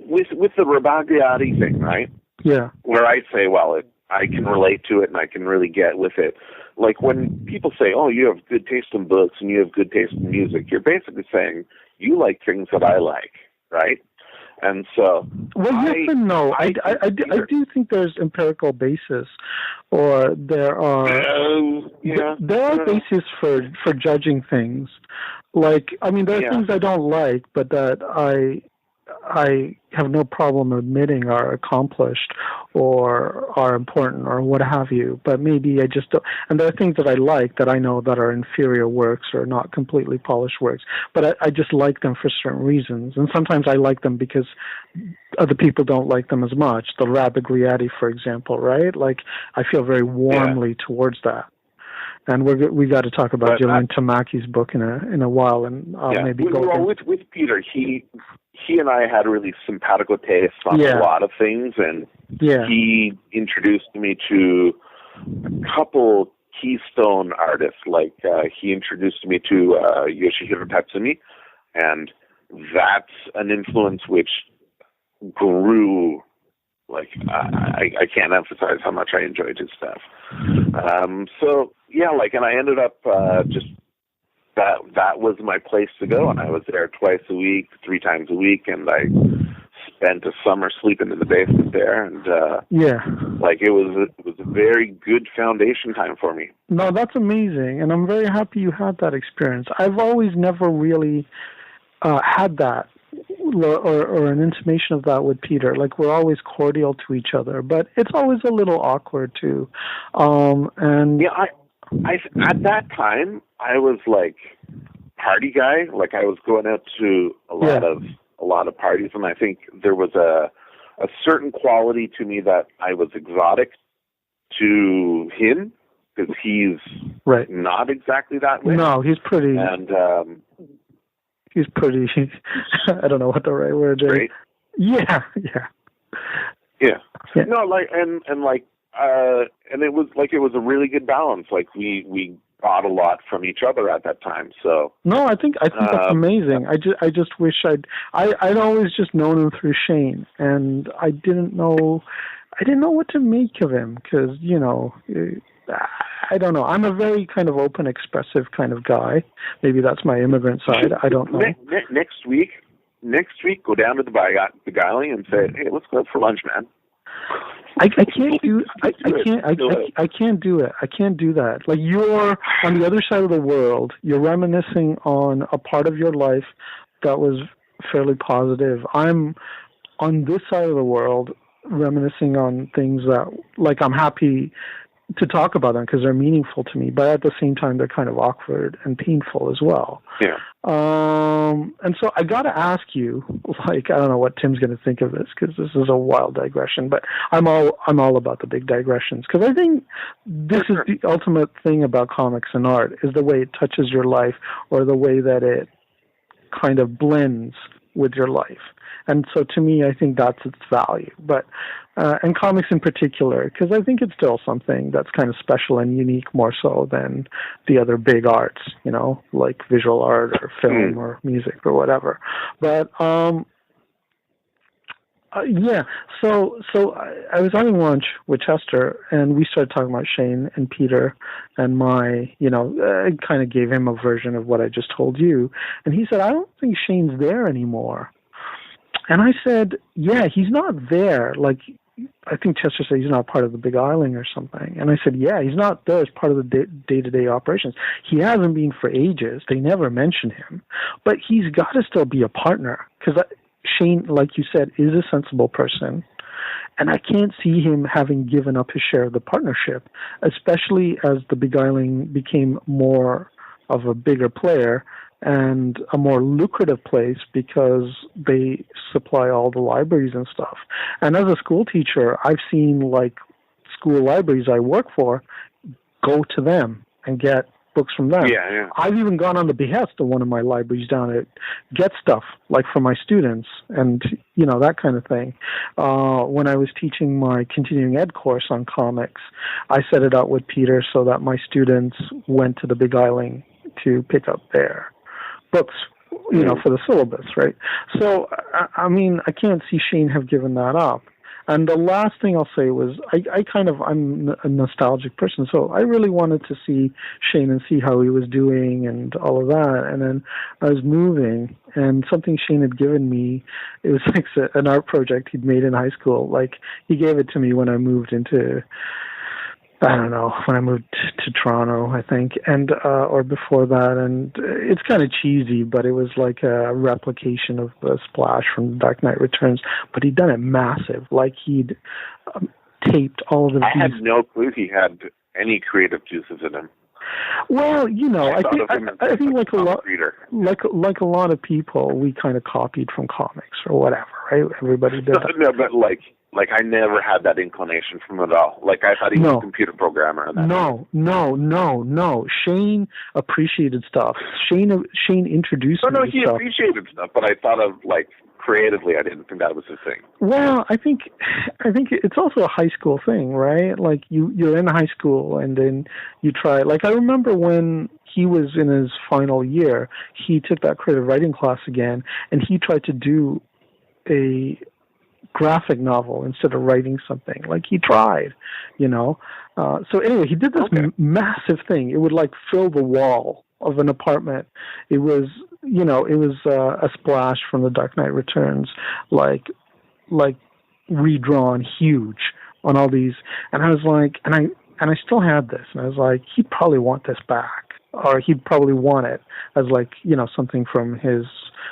S3: with the Rabagliati thing, right?
S2: Yeah.
S3: Where I say, well, I can relate to it and I can really get with it. Like, when people say, oh, you have good taste in books and you have good taste in music, you're basically saying you like things that I like, right? And so,
S2: well, yes and no. I do think there's empirical basis, or there are basis for judging things. Like, I mean, there are things I don't like, but that I have no problem admitting are accomplished or are important or what have you. But maybe I just don't. And there are things that I like that I know that are inferior works or not completely polished works. But I just like them for certain reasons. And sometimes I like them because other people don't like them as much. The Rabagliati, for example, right? Like, I feel very warmly towards that. And we got to talk about Jillian Tamaki's book in a while, and maybe go.
S3: Well, with Peter, he and I had really simpatico tastes on a lot of things, and he introduced me to a couple keystone artists. Like, he introduced me to Yoshihiro Tatsumi, and that's an influence which grew. Like, I can't emphasize how much I enjoyed his stuff. So, yeah, like, and I ended up just, that was my place to go, and I was there twice a week, 3 times a week, and I spent a summer sleeping in the basement there, and, like, it was a very good foundation time for me.
S2: No, that's amazing, and I'm very happy you had that experience. I've always never really had that. Or an intimation of that with Peter. Like, we're always cordial to each other, but it's always a little awkward too. And
S3: yeah, I at that time I was like party guy. Like, I was going out to a lot of parties, and I think there was a certain quality to me that I was exotic to him, because he's not exactly that way.
S2: No, he's pretty.
S3: And
S2: he's pretty, I don't know what the right word is.
S3: Straight.
S2: Yeah.
S3: No, like and it was like it was a really good balance. Like we got a lot from each other at that time. So
S2: no, I think that's amazing. I just wish I'd always just known him through Shane, and I didn't know what to make of him because I don't know. I'm a very kind of open, expressive kind of guy. Maybe that's my immigrant side. I don't know.
S3: Next week, go down to the Beguiling and say, "Hey, let's go out for lunch, man."
S2: I can't do it. I can't do that. Like, you're on the other side of the world. You're reminiscing on a part of your life that was fairly positive. I'm on this side of the world reminiscing on things that, like, I'm happy to talk about them because they're meaningful to me, but at the same time they're kind of awkward and painful as well.
S3: Yeah.
S2: And so I got to ask you, like, I don't know what Tim's going to think of this because this is a wild digression, but I'm all about the big digressions because I think this is the ultimate thing about comics and art is the way it touches your life or the way that it kind of blends with your life. And so to me, I think that's its value. But and comics in particular, because I think it's still something that's kind of special and unique more so than the other big arts, like visual art or film or music or whatever. But yeah, so I was having lunch with Chester, and we started talking about Shane and Peter, and I kind of gave him a version of what I just told you, and he said, "I don't think Shane's there anymore." And I said, "Yeah, he's not there. Like, I think Chester said he's not part of the Beguiling or something." And I said, "Yeah, he's not there as part of the day-to-day operations. He hasn't been for ages. They never mention him. But he's got to still be a partner because Shane, like you said, is a sensible person. And I can't see him having given up his share of the partnership, especially as the Beguiling became more of a bigger player and a more lucrative place because they supply all the libraries and stuff. And as a school teacher, I've seen, like, school libraries I work for go to them and get books from them.
S3: Yeah.
S2: I've even gone on the behest of one of my libraries down to get stuff, like, for my students and, that kind of thing. When I was teaching my continuing ed course on comics, I set it up with Peter so that my students went to the Beguiling to pick up their books, for the syllabus, right? So, I mean, I can't see Shane have given that up. And the last thing I'll say was, I'm a nostalgic person, so I really wanted to see Shane and see how he was doing and all of that. And then I was moving, and something Shane had given me, it was like an art project he'd made in high school. Like, he gave it to me when I moved when I moved to Toronto, I think, and or before that, and it's kind of cheesy, but it was like a replication of the Splash from Dark Knight Returns, but he'd done it massive, like he'd taped all of
S3: I had no clue he had any creative juices in him.
S2: Well, I think like a lot of people, we kind of copied from comics or whatever, right? Everybody did that.
S3: No, but like I never had that inclination from him at all. Like, I thought he was a computer programmer. And
S2: No. Shane appreciated stuff. Shane introduced me to
S3: he
S2: stuff.
S3: appreciated stuff, but I thought of, like, creatively, I didn't think that was his thing.
S2: Well, I think it's also a high school thing, right? Like, you're in high school and then you try. Like, I remember when he was in his final year, he took that creative writing class again, and he tried to do a graphic novel instead of writing something. Like, he tried, So anyway, he did this massive thing. It would, like, fill the wall of an apartment. It was, a Splash from The Dark Knight Returns, like redrawn huge on all these. And I was like, and I still had this, and I was like, he'd probably want this back, or he'd probably want it as, like, something from his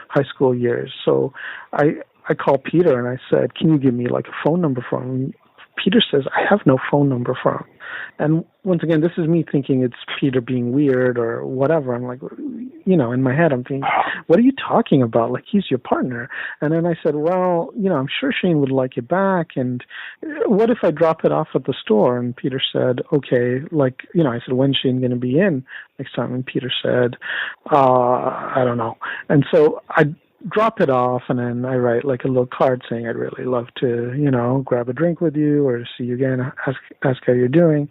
S2: high school years. So I called Peter and I said, "Can you give me, like, a phone number for him?" Peter says, "I have no phone number for him." And once again, this is me thinking it's Peter being weird or whatever. I'm like, in my head, I'm thinking, what are you talking about? Like, he's your partner. And then I said, well, I'm sure Shane would like it back. And what if I drop it off at the store? And Peter said, okay. Like, I said, when's Shane going to be in next time? And Peter said, I don't know. And so drop it off, and then I write like a little card saying I'd really love to, grab a drink with you or see you again, ask how you're doing.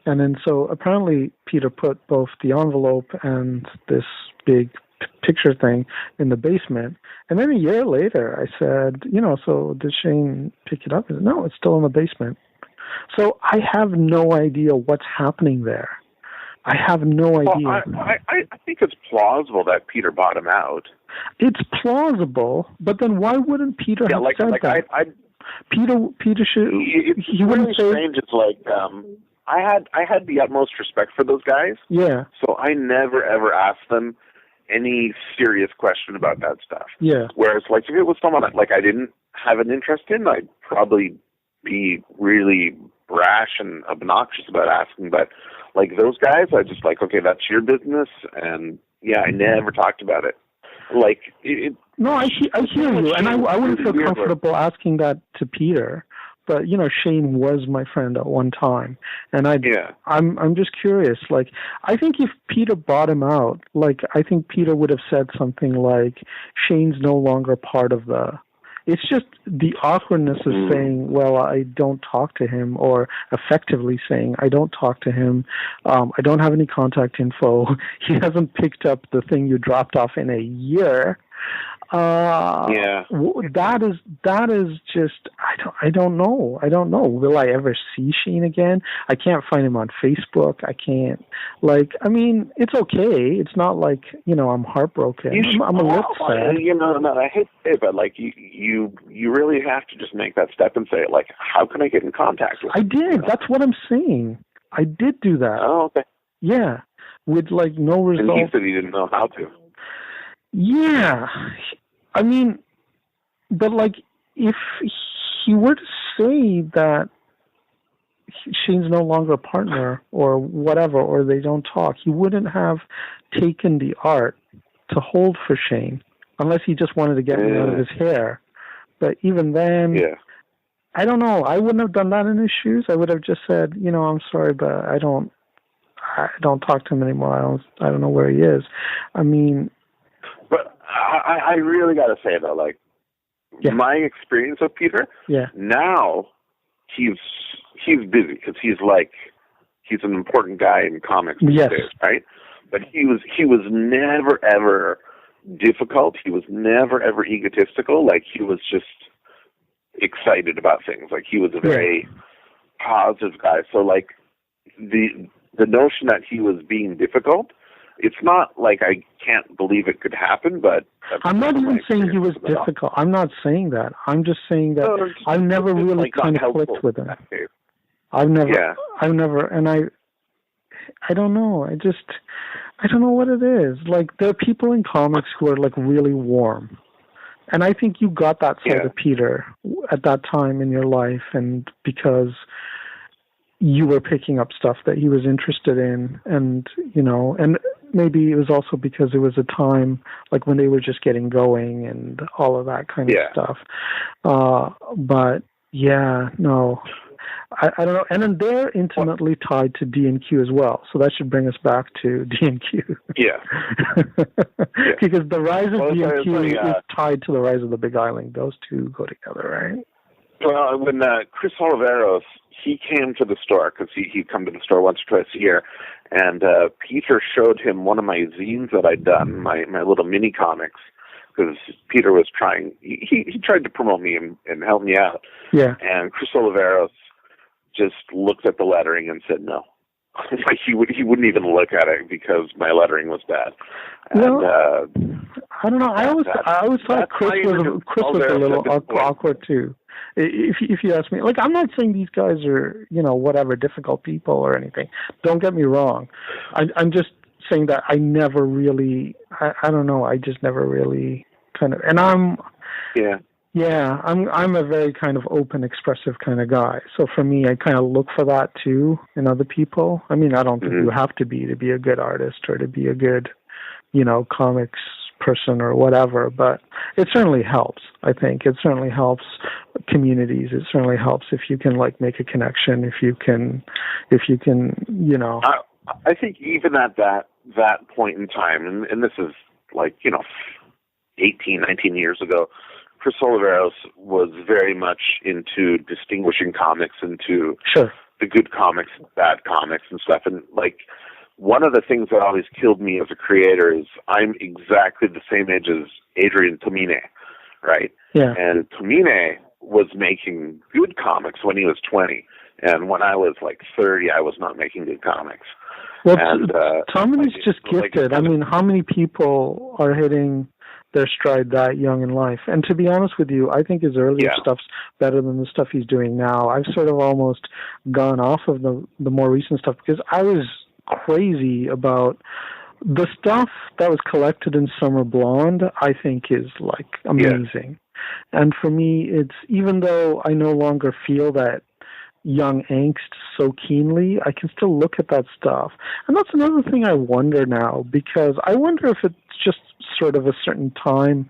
S2: And then so apparently Peter put both the envelope and this big picture thing in the basement. And then a year later I said, so did Shane pick it up? He said, no, it's still in the basement. So I have no idea what's happening there. I have no idea.
S3: I think it's plausible that Peter bought him out.
S2: It's plausible, but then why wouldn't Peter have said that? Peter should. He wouldn't say.
S3: Strange. It's like I had the utmost respect for those guys.
S2: Yeah.
S3: So I never ever asked them any serious question about that stuff.
S2: Yeah.
S3: Whereas, like, if it was someone like I didn't have an interest in, I'd probably be really brash and obnoxious about asking. But like those guys, I just like, okay, that's your business, and yeah, I never talked about it. Like,
S2: no, I hear you, and I wouldn't feel comfortable asking that to Peter. But Shane was my friend at one time, and I'm just curious. Like, I think if Peter bought him out, like, I think Peter would have said something like, "Shane's no longer part of the." It's just the awkwardness of saying, well, I don't talk to him, or effectively saying, I don't talk to him. I don't have any contact info. He hasn't picked up the thing you dropped off in a year. That is just, I don't know. Will I ever see Shane again? I can't find him on Facebook. I can't, it's okay. It's not like, I'm heartbroken. I'm a little sad.
S3: I hate to say it, but like you really have to just make that step and say, like, how can I get in contact with him?
S2: I did. That's what I'm saying. I did do that.
S3: Oh, okay.
S2: Yeah. With like no result.
S3: And he said he didn't know how to.
S2: Yeah. I mean, but like, if he were to say that Shane's no longer a partner or whatever, or they don't talk, he wouldn't have taken the art to hold for Shane, unless he just wanted to get me out of his hair. But even then, I don't know. I wouldn't have done that in his shoes. I would have just said, I'm sorry, but I don't talk to him anymore. I don't know where he is. I mean,
S3: but I really got to say, though, like, my experience with Peter, now he's busy because he's an important guy in comics these days, right? But he was never, ever difficult. He was never, ever egotistical. Like, he was just excited about things. Like, he was a very positive guy. So, like, the notion that he was being difficult, it's not like I can't believe it could happen, but...
S2: I'm not even saying he was difficult. I'm not saying that. I'm just saying that I've never really kind of clicked with him. I've never, and I don't know. I don't know what it is. Like, there are people in comics who are, like, really warm. And I think you got that side of Peter at that time in your life, and because you were picking up stuff that he was interested in, and, and maybe it was also because it was a time, like, when they were just getting going and all of that kind of stuff. But, I don't know. And then they're intimately tied to D&Q as well. So that should bring us back to D&Q. Because the rise of D&Q is tied to the rise of the Beguiling. Those two go together, right?
S3: Well, when Chris Oliveros, he came to the store, because he'd come to the store once or twice a year, and Peter showed him one of my zines that I'd done, my little mini comics, because Peter was trying, he tried to promote me and help me out.
S2: Yeah.
S3: And Chris Oliveros just looked at the lettering and said no. Like, he wouldn't even look at it because my lettering was bad. And,
S2: I don't know. I always thought Chris was a little awkward too. If you ask me, like, I'm not saying these guys are, whatever, difficult people or anything. Don't get me wrong. I'm just saying that I never really, I don't know. I just never really kind of, and I'm a very kind of open, expressive kind of guy. So for me, I kind of look for that too in other people. I mean, I don't think you have to be a good artist or to be a good, comics person or whatever, but it certainly helps. I think it certainly helps communities. It certainly helps if you can, like, make a connection, if you can,
S3: I think even at that point in time, and this is, like, 18, 19 years ago, Chris Oliveros was very much into distinguishing comics into the good comics and bad comics and stuff. And like, one of the things that always killed me as a creator is I'm exactly the same age as Adrian Tomine, right?
S2: Yeah.
S3: And Tomine was making good comics when he was 20. And when I was like 30, I was not making good comics.
S2: Well, Tomine's just gifted. I mean, how many people are hitting their stride that young in life? And to be honest with you, I think his earlier stuff's better than the stuff he's doing now. I've sort of almost gone off of the more recent stuff because I was crazy about the stuff that was collected in Summer Blonde. I think is like amazing. And for me, it's, even though I no longer feel that young angst so keenly, I can still look at that stuff. And that's another thing I wonder now, because I wonder if it's just sort of a certain time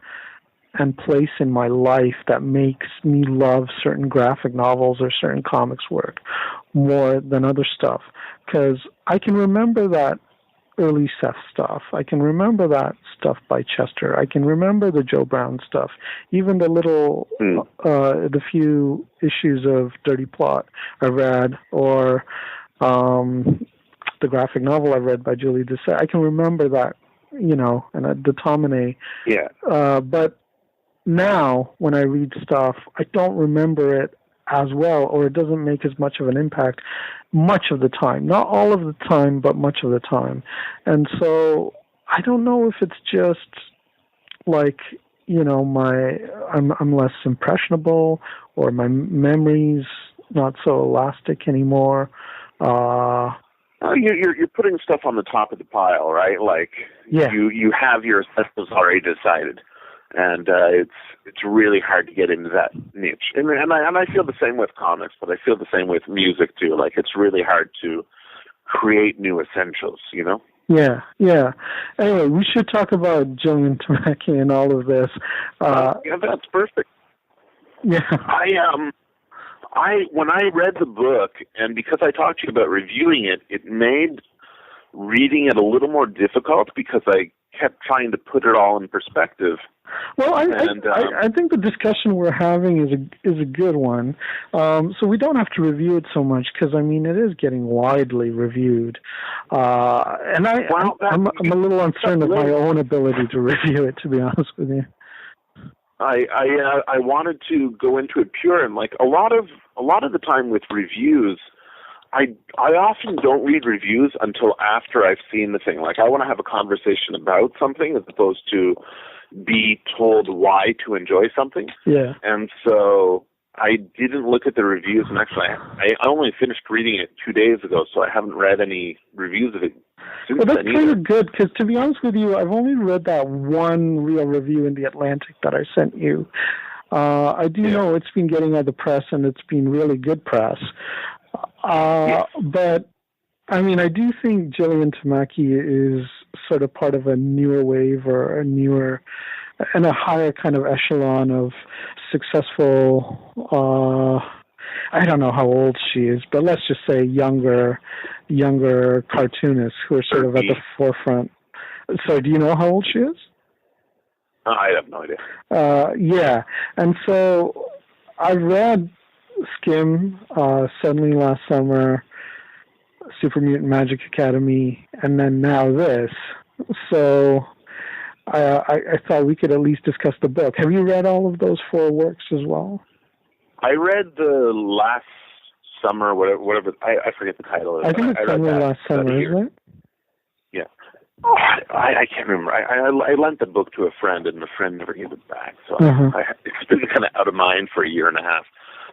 S2: and place in my life that makes me love certain graphic novels or certain comics work more than other stuff. Because I can remember that early Seth stuff. I can remember that stuff by Chester. I can remember the Joe Brown stuff. Even the little, the few issues of Dirty Plot I read, or the graphic novel I read by Julie Doucet. I can remember that, you know, and the Tomine.
S3: Yeah.
S2: But now, when I read stuff, I don't remember it as well, or it doesn't make as much of an impact much of the time. Not all of the time, but much of the time. And so I don't know if it's just like, you know, I'm less impressionable, or my memory's not so elastic anymore.
S3: You're putting stuff on the top of the pile, right? Like, you have your essentials already decided. And it's really hard to get into that niche. And I feel the same with comics, but I feel the same with music too. Like, it's really hard to create new essentials, you know?
S2: Yeah. Anyway, we should talk about Jillian Tamaki and all of this.
S3: Yeah, that's perfect.
S2: Yeah.
S3: When I read the book, and because I talked to you about reviewing it, it made reading it a little more difficult because I kept trying to put it all in perspective.
S2: Well, I think the discussion we're having is a good one. So we don't have to review it so much because, I mean, it is getting widely reviewed. And I'm a little uncertain of my own ability to review it, to be honest with you.
S3: I wanted to go into it pure, and like a lot of the time with reviews, I often don't read reviews until after I've seen the thing. Like, I want to have a conversation about something as opposed to be told why to enjoy something.
S2: Yeah.
S3: And so I didn't look at the reviews, and actually I only finished reading it 2 days ago, so I haven't read any reviews of it since then.
S2: Well, that's kind of good, because to be honest with you, I've only read that one real review in The Atlantic that I sent you. I do know it's been getting out of the press, and it's been really good press. But, I mean, I do think Jillian Tamaki is sort of part of a newer wave, or a newer and a higher kind of echelon of successful, I don't know how old she is, but let's just say younger cartoonists who are sort of at the forefront. So do you know how old she is?
S3: I have no idea.
S2: Yeah. And so I read Skim, Suddenly Last Summer, Super Mutant Magic Academy, and then now this. So I thought we could at least discuss the book. Have you read all of those 4 works as well?
S3: I read the Last Summer, whatever. I forget the title.
S2: I think it's Suddenly Last Summer, isn't it?
S3: Yeah. Oh, I can't remember. I lent the book to a friend, and the friend never gave it back. So it's been kind of out of mind for a year and a half.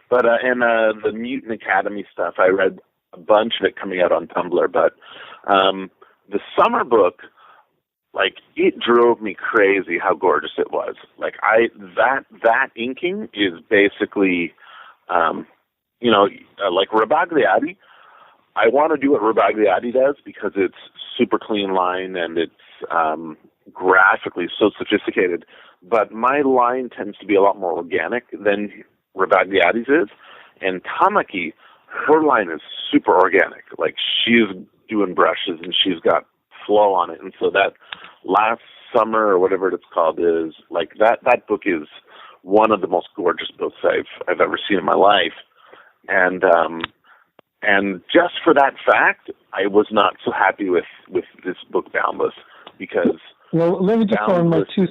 S3: But and the Mutant Academy stuff, I read a bunch of it coming out on Tumblr. But the summer book, like, it drove me crazy how gorgeous it was. Like, that inking is basically, like Rabagliati. I want to do what Rabagliati does because it's super clean line and it's graphically so sophisticated. But my line tends to be a lot more organic than Rabagliati's is. And Tamaki, her line is super organic. Like, she's doing brushes and she's got flow on it. And so that Last Summer or whatever it's called is like that book is one of the most gorgeous books I've ever seen in my life, and just for that fact, I was not so happy with this book Boundless, because
S2: well, let me just throw in my two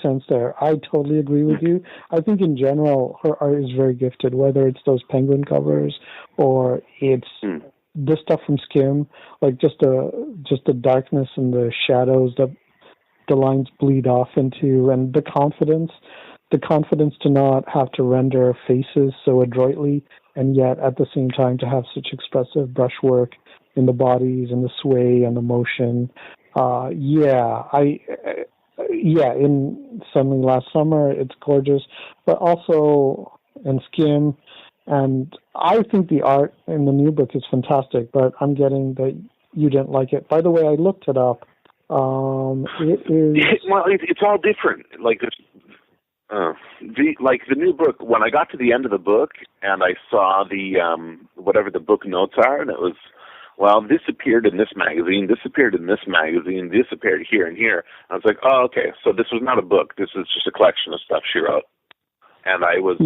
S2: cents there. I totally agree with you. I think in general her art is very gifted, whether it's those penguin covers or it's this stuff from Skim, like just the darkness and the shadows that the lines bleed off into, and the confidence to not have to render faces so adroitly, and yet at the same time to have such expressive brushwork in the bodies and the sway and the motion. In Something Last Summer, it's gorgeous, but also in Skim, and I think the art in the new book is fantastic, but I'm getting that you didn't like it. By the way, I looked it up. It is...
S3: Well, it's all different. Like, the new book, when I got to the end of the book and I saw the, whatever the book notes are, and it was, well, this appeared in this magazine, this appeared in this magazine, this appeared here and here. I was like, oh, okay, so this was not a book. This is just a collection of stuff she wrote. And I was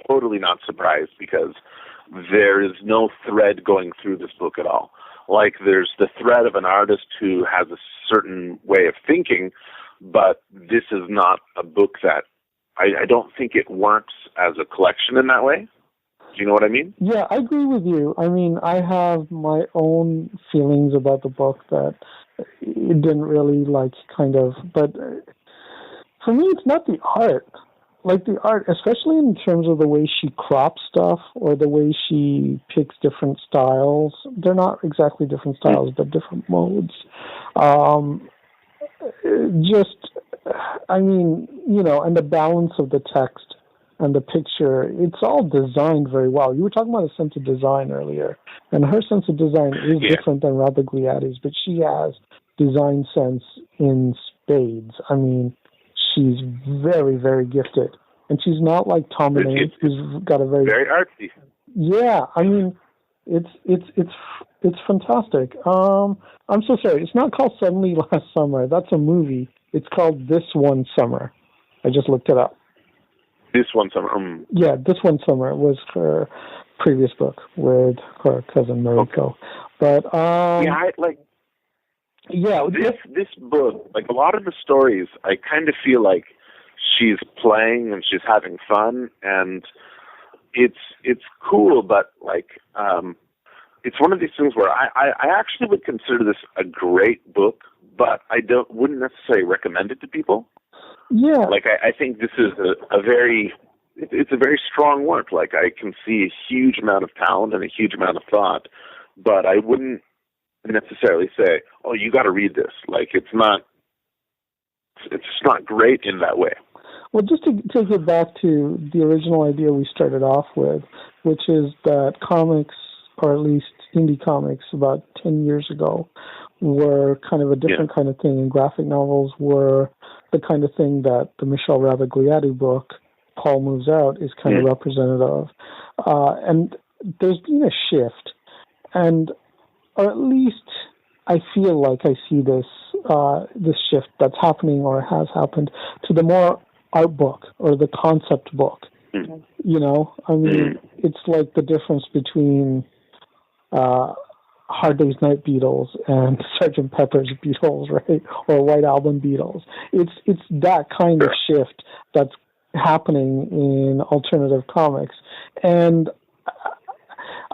S3: totally not surprised, because there is no thread going through this book at all. Like, there's the thread of an artist who has a certain way of thinking, but this is not a book that, I don't think it works as a collection in that way. Do you know what I mean?
S2: Yeah, I agree with you. I mean, I have my own feelings about the book that it didn't really but for me, it's not the art. Like, the art, especially in terms of the way she crops stuff or the way she picks different styles. They're not exactly different styles, but different modes. And the balance of the text and the picture, it's all designed very well. You were talking about a sense of design earlier, and her sense of design is different than Rabagliati's, but she has design sense in spades. I mean, she's very, very gifted, and she's not like Tom Bonet, who's got a very
S3: artsy.
S2: Yeah, I mean, it's fantastic. I'm so sorry. It's not called Suddenly Last Summer. That's a movie. It's called This One Summer. I just looked it up.
S3: This One Summer.
S2: Yeah, This One Summer was her previous book with her cousin Mariko. But
S3: this book, like a lot of the stories, I kind of feel like she's playing and she's having fun, and it's cool, but it's one of these things where I actually would consider this a great book, but I wouldn't necessarily recommend it to people.
S2: Yeah.
S3: Like, I think this is it's a very strong work. Like, I can see a huge amount of talent and a huge amount of thought, but I wouldn't necessarily say, oh, you got to read this. Like, it's just not great in that way.
S2: Well, just to take it back to the original idea we started off with, which is that comics, or at least indie comics, about 10 years ago, were kind of a different kind of thing, and graphic novels were the kind of thing that the Michel Rabagliati book, Paul Moves Out, is kind of representative of. And there's been a shift, or at least I feel like I see this shift that's happening or has happened to the more art book or the concept book. You know, I mean, it's like the difference between Hard Day's Night Beatles and Sgt. Pepper's Beatles, right? Or White Album Beatles. It's that kind of shift that's happening in alternative comics. And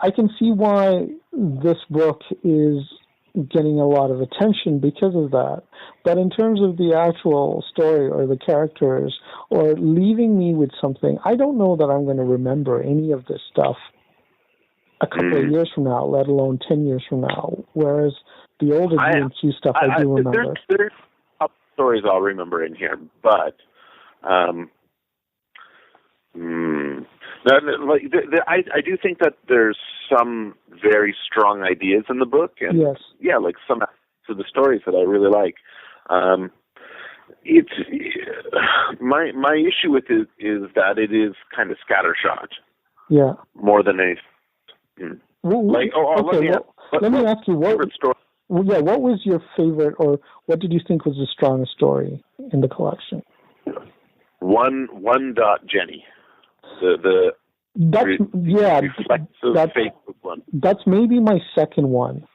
S2: I can see why this book is getting a lot of attention because of that. But in terms of the actual story or the characters or leaving me with something, I don't know that I'm going to remember any of this stuff a couple of years from now, let alone 10 years from now. Whereas the older D&Q stuff I do remember.
S3: There's a couple stories I'll remember in here, but I do think that there's some very strong ideas in the book, and like some of the stories that I really like. It's my issue with it is that it is kind of scattershot.
S2: Yeah.
S3: More than anything.
S2: Let me ask you, what what was your favorite, or what did you think was the strongest story in the collection?
S3: One dot Jenny, the reflexive Facebook one.
S2: That's maybe my second one,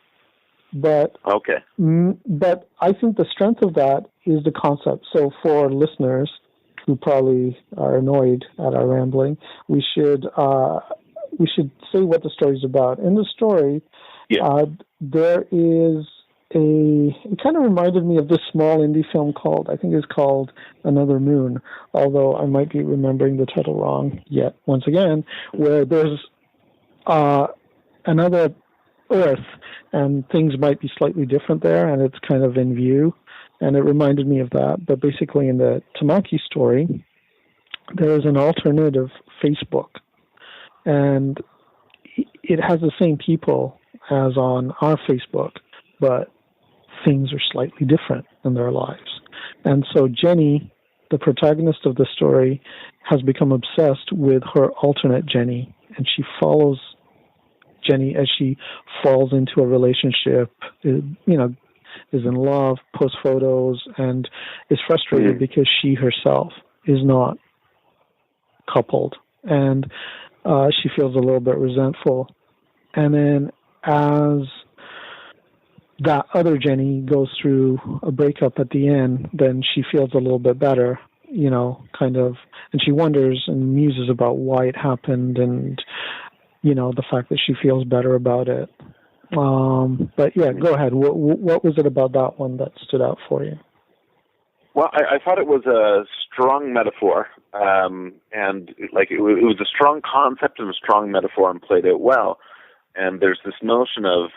S2: but
S3: okay.
S2: But I think the strength of that is the concept. So for listeners who probably are annoyed at our rambling, we should say what the story is about. In the story, there is it kind of reminded me of this small indie film called Another Moon, although I might be remembering the title wrong yet once again, where there's another Earth and things might be slightly different there, and it's kind of in view, and it reminded me of that. But basically in the Tamaki story, there is an alternative Facebook, and it has the same people as on our Facebook, but things are slightly different in their lives. And so Jenny, the protagonist of the story, has become obsessed with her alternate Jenny, and she follows Jenny as she falls into a relationship, is in love, posts photos, and is frustrated because she herself is not coupled, and she feels a little bit resentful. And then as that other Jenny goes through a breakup at the end, then she feels a little bit better, and she wonders and muses about why it happened, and, the fact that she feels better about it. But yeah, go ahead. What was it about that one that stood out for you?
S3: Well, I thought it was a strong metaphor, and it was a strong concept and a strong metaphor, and played it well. And there's this notion of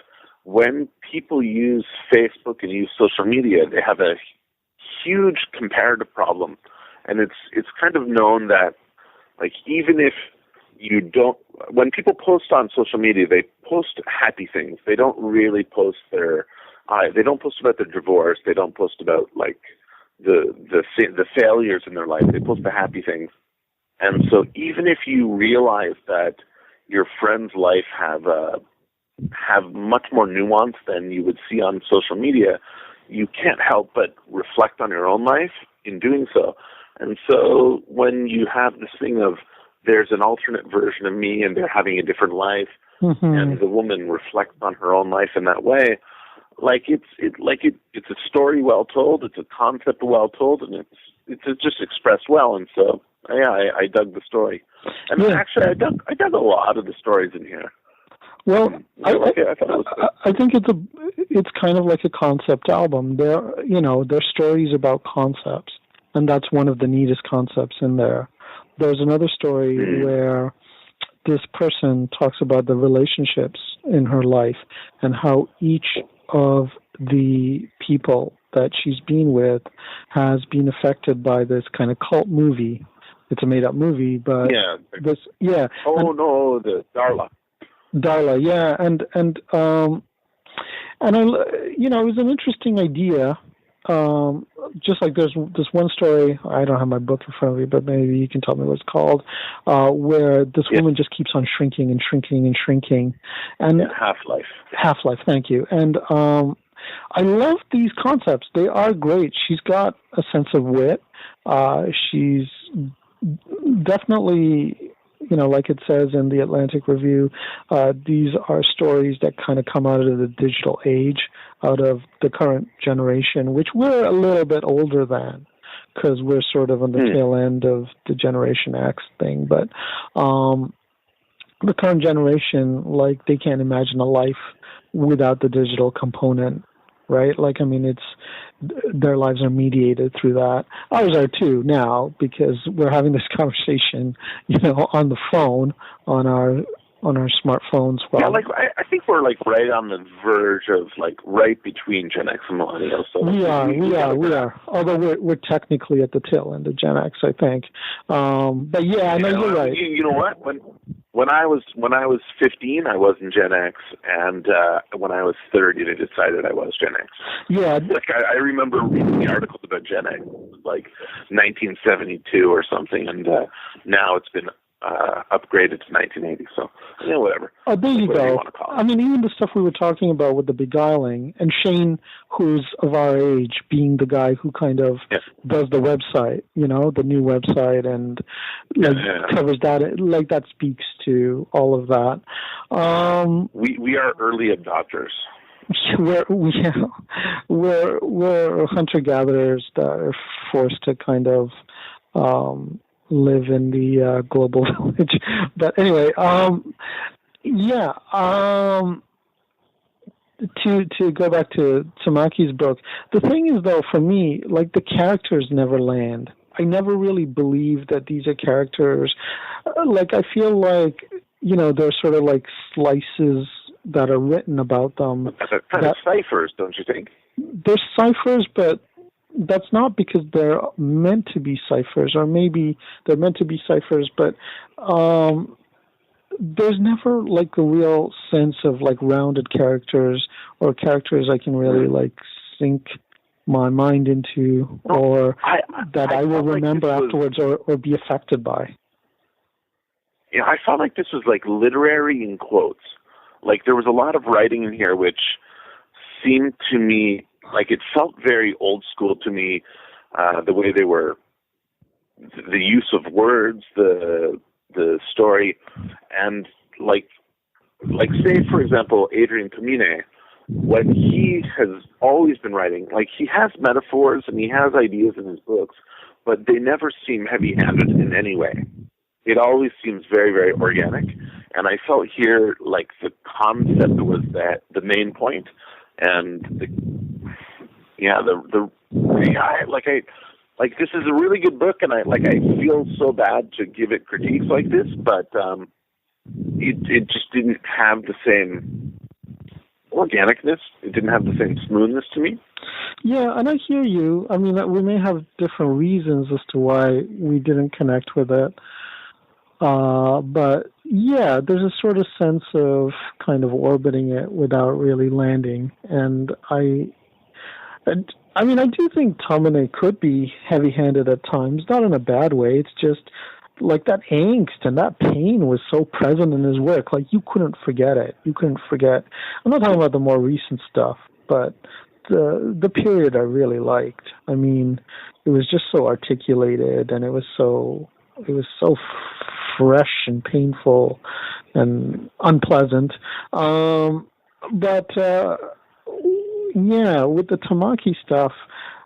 S3: when people use Facebook and use social media, they have a huge comparative problem. And it's kind of known that, even if you don't, when people post on social media, they post happy things. They don't really post they don't post about their divorce. They don't post about, the failures in their life. They post the happy things. And so even if you realize that your friend's life have much more nuance than you would see on social media, you can't help but reflect on your own life in doing so. And so when you have this thing of there's an alternate version of me and they're having a different life, and the woman reflects on her own life in that way, it's a story well told, it's a concept well told, and it's just expressed well. And so I dug the story. And actually I dug a lot of the stories in here.
S2: Well, I think it's kind of like a concept album. There's stories about concepts, and that's one of the neatest concepts in there. There's another story where this person talks about the relationships in her life and how each of the people that she's been with has been affected by this kind of cult movie. It's a made-up movie, but the Darla. Darla, yeah, and I, it was an interesting idea. Just like there's this one story, I don't have my book in front of me, but maybe you can tell me what it's called, where this woman just keeps on shrinking and shrinking and shrinking. And Half-Life, thank you. And I love these concepts. They are great. She's got a sense of wit. She's definitely, like it says in the Atlantic Review, these are stories that kind of come out of the digital age, out of the current generation, which we're a little bit older than, because we're sort of on the tail end of the Generation X thing. But the current generation, they can't imagine a life without the digital component, right? Their lives are mediated through that. Ours are too now, because we're having this conversation, on the phone, on our smartphones. Well,
S3: I think we're right on the verge of right between Gen X and millennials. So
S2: we are. Although we're technically at the tail end of Gen X, I think. But yeah, you're right.
S3: You know what? When I was 15, I was in Gen X, and when I was 30, I decided I was Gen X.
S2: Yeah.
S3: I remember reading the articles about Gen X, 1972 or something, and now it's been upgraded to 1980. So, whatever.
S2: Oh, there you
S3: whatever
S2: go.
S3: You want to call it.
S2: I mean, even the stuff we were talking about with the Beguiling, and Shane, who's of our age, being the guy who kind of does the website, the new website, and covers that. Like, that speaks to all of that.
S3: We are early adopters.
S2: We're hunter-gatherers that are forced to kind of live in the global village. But anyway, to go back to Tamaki's book, the thing is, though, for me, like, the characters never land. I never really believe that these are characters. Like, I feel like, they're sort of like slices that are written about them.
S3: They're kind of ciphers, don't you think?
S2: They're ciphers, but that's not because they're meant to be ciphers, or maybe they're meant to be ciphers, but there's never like a real sense of like rounded characters or characters I can really like sink my mind into, or that I will remember afterwards or be affected by.
S3: Yeah, I felt like this was like literary in quotes. Like there was a lot of writing in here which seemed to me like it felt very old school to me, the way they were, the use of words, the story, and like say for example Adrian Comine, what he has always been writing, like he has metaphors and he has ideas in his books, but they never seem heavy-handed in any way. It always seems very, very organic, and I felt here like the concept was that the main point, and this is a really good book, and I feel so bad to give it critiques like this, but it just didn't have the same organicness. It didn't have the same smoothness to me.
S2: Yeah, and I hear you. I mean, we may have different reasons as to why we didn't connect with it. But yeah, there's a sort of sense of kind of orbiting it without really landing. And I do think Tamane could be heavy-handed at times, not in a bad way. It's just like that angst and that pain was so present in his work. Like you couldn't forget it. You couldn't forget. I'm not talking about the more recent stuff, but the period I really liked. I mean, it was just so articulated, and it was so fresh and painful and unpleasant. But with the Tamaki stuff,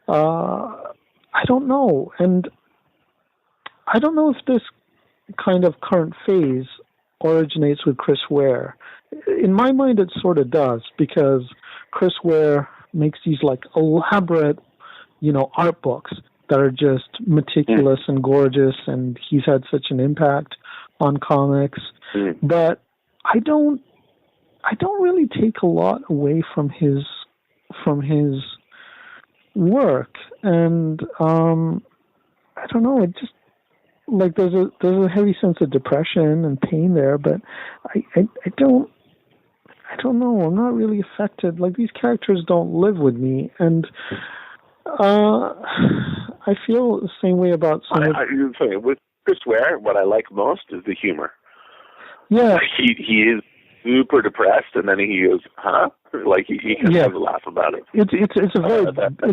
S2: I don't know. And I don't know if this kind of current phase originates with Chris Ware. In my mind, it sort of does, because Chris Ware makes these like elaborate, art books that are just meticulous and gorgeous, and he's had such an impact on comics. But I don't really take a lot away from his work, and I don't know. It just like there's a heavy sense of depression and pain there, but I don't know. I'm not really affected. Like these characters don't live with me, and I feel the same way about some.
S3: With Chris Ware, what I like most is the humor.
S2: Yeah,
S3: like he is super depressed, and then he goes, "Huh?" Like he can have a laugh about it.
S2: It's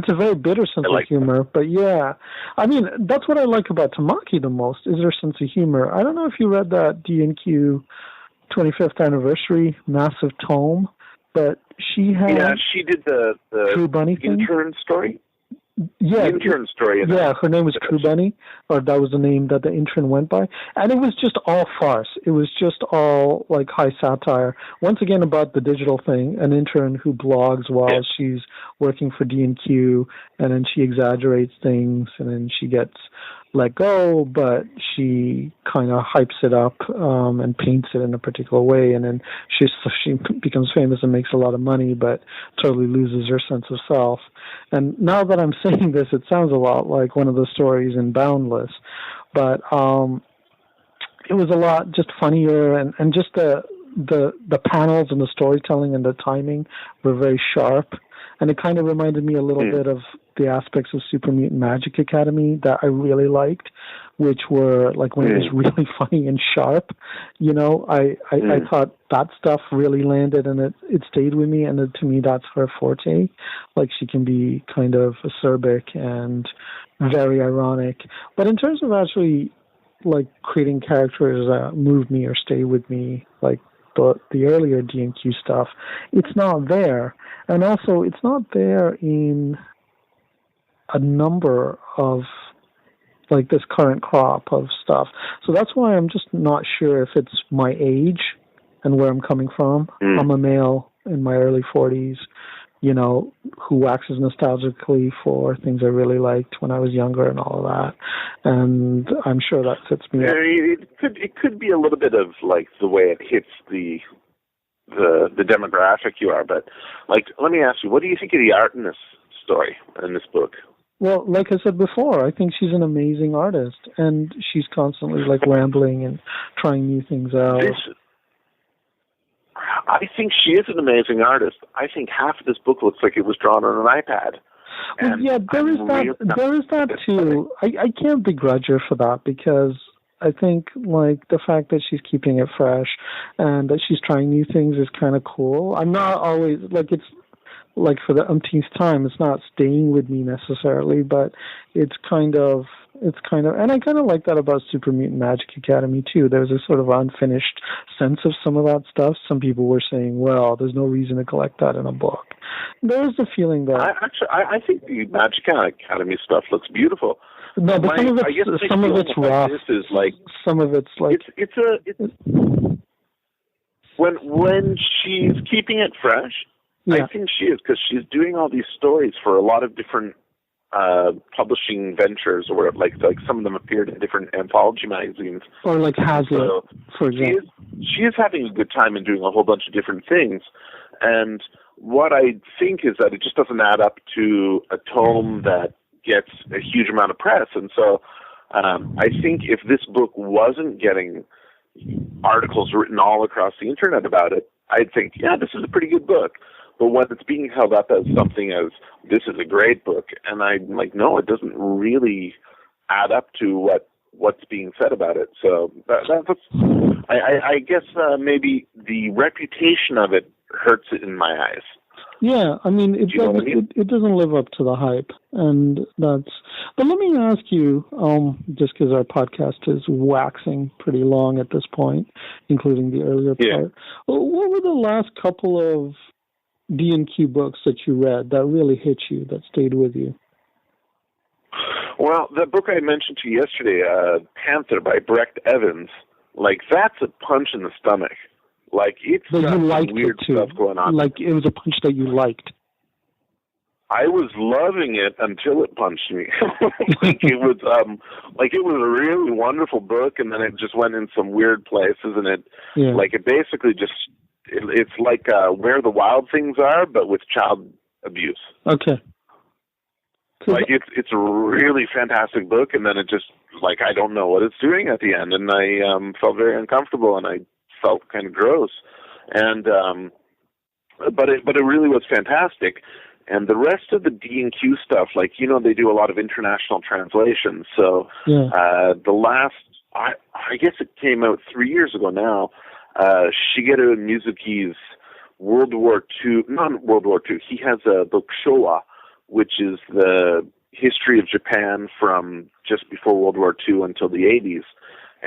S2: a very bitter sense of humor, but yeah, I mean that's what I like about Tamaki the most is her sense of humor. I don't know if you read that D&Q 25th anniversary massive tome, but she did the True Bunny
S3: intern story.
S2: Yeah,
S3: the intern story.
S2: Yeah, her name was True Bunny, or that was the name that the intern went by, and it was just all farce. It was just all like high satire. Once again, about the digital thing, an intern who blogs while she's working for D&Q, and then she exaggerates things, and then she gets let go, but she kind of hypes it up and paints it in a particular way, and then she becomes famous and makes a lot of money, but totally loses her sense of self. And now that I'm saying this, it sounds a lot like one of the stories in Boundless, but it was a lot just funnier, and just the panels and the storytelling and the timing were very sharp. And it kind of reminded me a little bit of the aspects of Super Mutant Magic Academy that I really liked, which were like when it was really funny and sharp. You know, I thought that stuff really landed, and it stayed with me. And to me, that's her forte. Like, she can be kind of acerbic and very ironic. But in terms of actually like creating characters that move me or stay with me, like the earlier D&Q stuff, it's not there. And also, it's not there in a number of like this current crop of stuff. So that's why I'm just not sure if it's my age and where I'm coming from. I'm a male in my early 40s, you know, who waxes nostalgically for things I really liked when I was younger and all of that. And I'm sure that fits me.
S3: It could be a little bit of like the way it hits the demographic you are, but like, let me ask you, what do you think of the art in this story, in this book?
S2: Well, like I said before, I think she's an amazing artist, and she's constantly like rambling and trying new things out.
S3: I think she is an amazing artist. I think half of this book looks like it was drawn on an iPad.
S2: Well, yeah, there is that too. I can't begrudge her for that, because I think like the fact that she's keeping it fresh and that she's trying new things is kind of cool. I'm not always like, it's like for the umpteenth time, it's not staying with me necessarily, but it's kind of, and I kind of like that about Super Mutant Magic Academy too. There's a sort of unfinished sense of some of that stuff. Some people were saying, well, there's no reason to collect that in a book. There's the feeling that
S3: I think the Magic Academy stuff looks beautiful.
S2: No, but some of it's rough. Some of it's like
S3: it's when she's keeping it fresh. Yeah. I think she is, because she's doing all these stories for a lot of different publishing ventures, or like some of them appeared in different anthology magazines.
S2: Or like Hazlitt, for example.
S3: She is having a good time and doing a whole bunch of different things. And what I think is that it just doesn't add up to a tome that gets a huge amount of press. And so I think if this book wasn't getting articles written all across the internet about it, I'd think, yeah, this is a pretty good book. But when it's being held up as something as, this is a great book, and I'm like, no, it doesn't really add up to what's being said about it. So that's I guess maybe the reputation of it hurts it in my eyes.
S2: Yeah, I mean, it doesn't live up to the hype, and that's. But let me ask you, just because our podcast is waxing pretty long at this point, including the earlier part. What were the last couple of D&Q books that you read that really hit you, that stayed with you?
S3: Well, the book I mentioned to you yesterday, Panther by Brecht Evans, like, that's a punch in the stomach. Like, it's got some weird stuff going on.
S2: Like, it was a punch that you liked.
S3: I was loving it until it punched me. It was a really wonderful book, and then it just went in some weird places, and it basically just, it's like Where the Wild Things Are, but with child abuse.
S2: Okay.
S3: Like, it's a really fantastic book, and then it just, like, I don't know what it's doing at the end, and I felt very uncomfortable, and I felt kind of gross. And but it really was fantastic. And the rest of the D&Q stuff, like, you know, they do a lot of international translations. So the last, I guess it came out 3 years ago now, Shigeru Mizuki's World War II, not World War II, he has a book, Showa, which is the history of Japan from just before World War II until the 80s.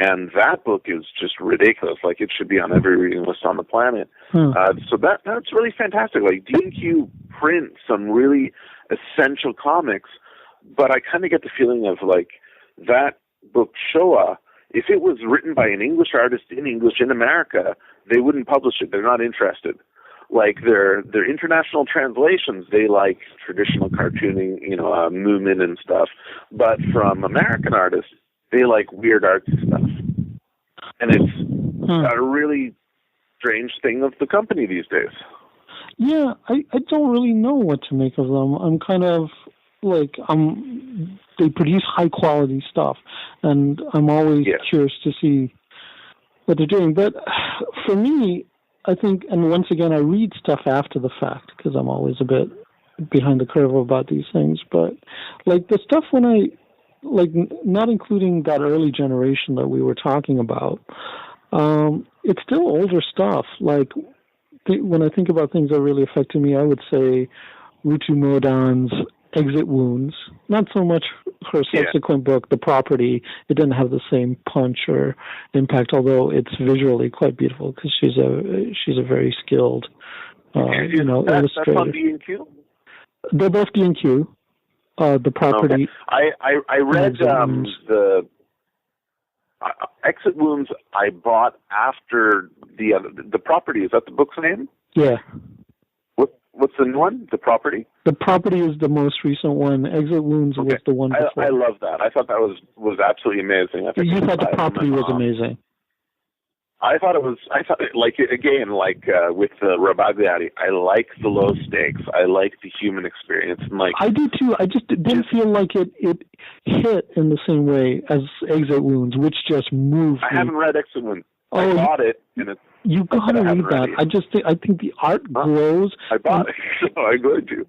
S3: And that book is just ridiculous. Like, it should be on every reading list on the planet. So that's really fantastic. Like, D&Q print some really essential comics, but I kind of get the feeling of, like, that book, Showa, if it was written by an English artist in English in America, they wouldn't publish it. They're not interested. Like, their international translations, they like traditional cartooning, you know, Moomin and stuff. But from American artists, they like weird artsy stuff. And it's a really strange thing of the company these days.
S2: Yeah, I don't really know what to make of them. I'm kind of like, they produce high quality stuff, and I'm always curious to see what they're doing. But for me, I think, and once again, I read stuff after the fact, because I'm always a bit behind the curve about these things. But like the stuff when I like not including that early generation that we were talking about, it's still older stuff. Like when I think about things that really affected me, I would say Rutu Modan's Exit Wounds. Not so much her subsequent book, The Property. It didn't have the same punch or impact, although it's visually quite beautiful because she's a very skilled, illustrator.
S3: That's on D&Q?
S2: They're both D& Q. The Property.
S3: Okay. I read the Exit Wounds. I bought after the Property. Is that the book's name?
S2: Yeah.
S3: What's the new one? The Property?
S2: The Property is the most recent one. Exit Wounds was the one before.
S3: I love that. I thought that was absolutely amazing.
S2: You thought The Property was amazing.
S3: I thought with Rabagliati, I like the low stakes. I like the human experience. And
S2: I do too. I just didn't feel like it hit in the same way as Exit Wounds, which just moved me.
S3: I haven't read Exit Wounds. I bought it, and it's...
S2: You got to read that. I think the art grows.
S3: I bought it, so I'm going to.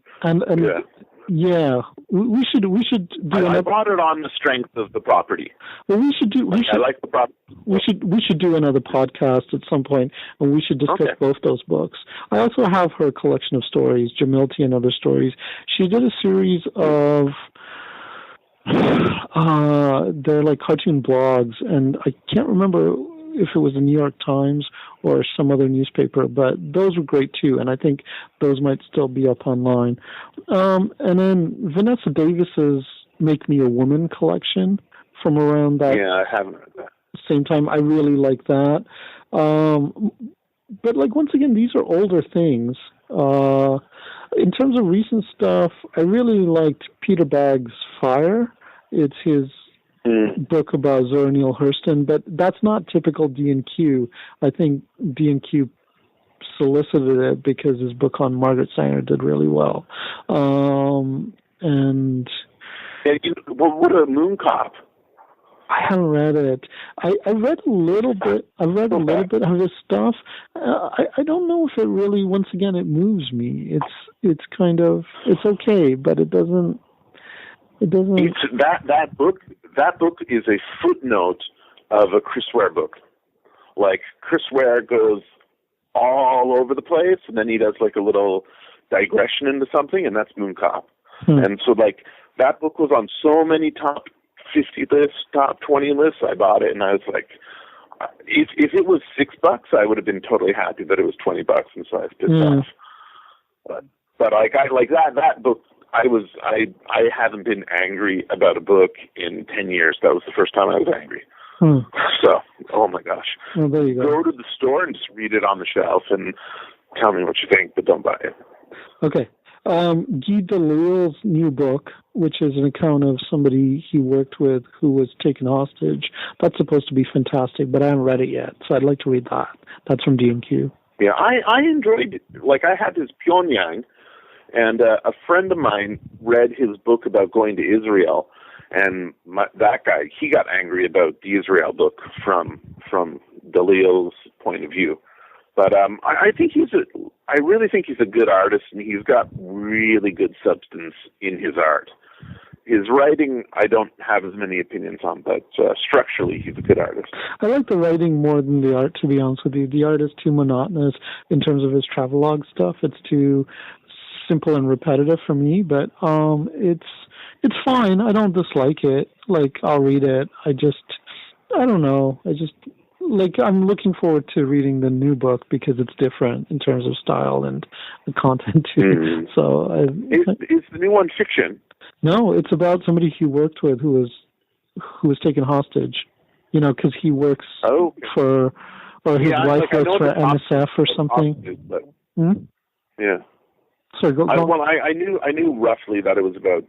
S2: We should do.
S3: I bought it on the strength of The Property.
S2: Well, I like The Property. We should do another podcast at some point, and we should discuss both those books. I also have her collection of stories, Jamilti and Other Stories. She did a series of. They're like cartoon blogs, and I can't remember if it was the New York Times or some other newspaper, but those were great too, and I think those might still be up online. And then Vanessa Davis's Make Me a Woman collection from around that
S3: I haven't read that.
S2: Same time. I really like that. But like once again, these are older things. In terms of recent stuff, I really liked Peter Bagg's Fire. It's his book about Zora Neale Hurston, but that's not typical D&Q. I think D&Q solicited it because his book on Margaret Sanger did really well. What
S3: a Moon Cop?
S2: I haven't read it. I read a little bit. I read a little bit of his stuff. I don't know if it really. Once again, it moves me. It's kind of okay, but it doesn't. It's
S3: that book. That book is a footnote of a Chris Ware book. Like Chris Ware goes all over the place, and then he does like a little digression into something, and that's Moon Cop. And so like that book was on so many top 50 lists, top 20 lists. I bought it, and I was like, if it was $6, I would have been totally happy that it was $20, and so I was pissed off. But like that book. I haven't been angry about a book in 10 years. That was the first time I was angry. So, oh my gosh.
S2: Well, there you go.
S3: Go to the store and just read it on the shelf and tell me what you think, but don't buy it.
S2: Okay. Guy Delisle's new book, which is an account of somebody he worked with who was taken hostage. That's supposed to be fantastic, but I haven't read it yet, so I'd like to read that. That's from D&Q.
S3: Yeah, I enjoyed it. Like, I had this Pyongyang, and a friend of mine read his book about going to Israel, and that guy, he got angry about the Israel book from Delisle's point of view. But I really think he's a good artist, and he's got really good substance in his art. His writing, I don't have as many opinions on, but structurally, he's a good artist. I
S2: like the writing more than the art, to be honest with you. The art is too monotonous in terms of his travelogue stuff. It's too simple and repetitive for me, but it's fine. I don't dislike it. Like, I'll read it. I don't know. I'm looking forward to reading the new book because it's different in terms of style and the content too. So,
S3: is the new one fiction?
S2: No, it's about somebody he worked with who was taken hostage. You know, because he works for, or his wife works for MSF or something.
S3: Yeah.
S2: Sorry, go on.
S3: Well, I knew roughly that it was about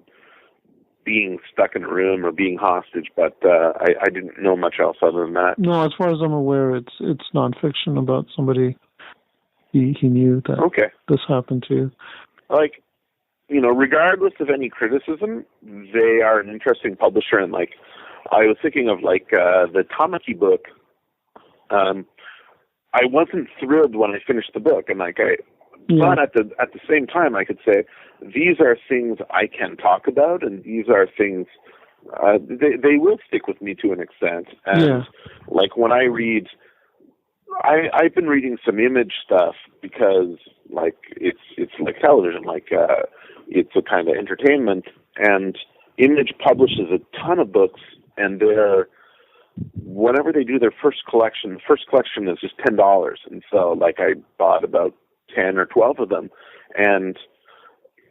S3: being stuck in a room or being hostage, but I didn't know much else other than that.
S2: No, as far as I'm aware, it's nonfiction about somebody he knew that this happened to.
S3: Like, you know, regardless of any criticism, they are an interesting publisher, and like, I was thinking of like the Tamaki book. I wasn't thrilled when I finished the book, and like But at the same time, I could say these are things I can talk about, and these are things they will stick with me to an extent. And like when I read, I've been reading some image stuff because like it's like television, like it's a kind of entertainment, and Image publishes a ton of books, and whenever they do their first collection, the first collection is just $10, and so like I bought about 10 or 12 of them, and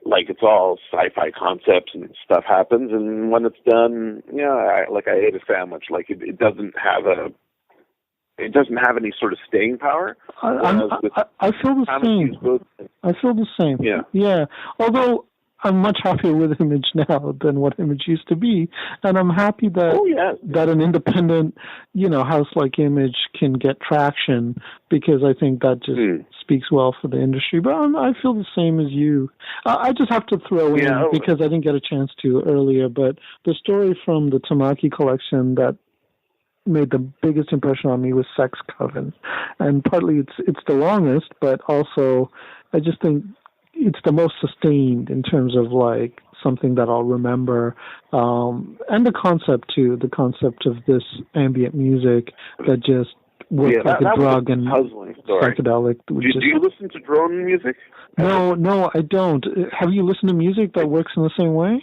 S3: like it's all sci-fi concepts and stuff happens, and when it's done, I ate a sandwich. Like it doesn't have any sort of staying power.
S2: I feel the same. I feel the same. Yeah. Although I'm much happier with Image now than what Image used to be, and I'm happy that that an independent, house like Image can get traction, because I think that just speaks well for the industry. But I feel the same as you. I just have to throw in, because I didn't get a chance to earlier, but the story from the Tamaki collection that made the biggest impression on me was Sex Coven, and partly it's the longest, but also I just think it's the most sustained in terms of like something that I'll remember, and the concept too, the concept of this ambient music that just works like a drug and psychedelic.
S3: Do you listen to drone music?
S2: No, I don't. Have you listened to music that works in the same way?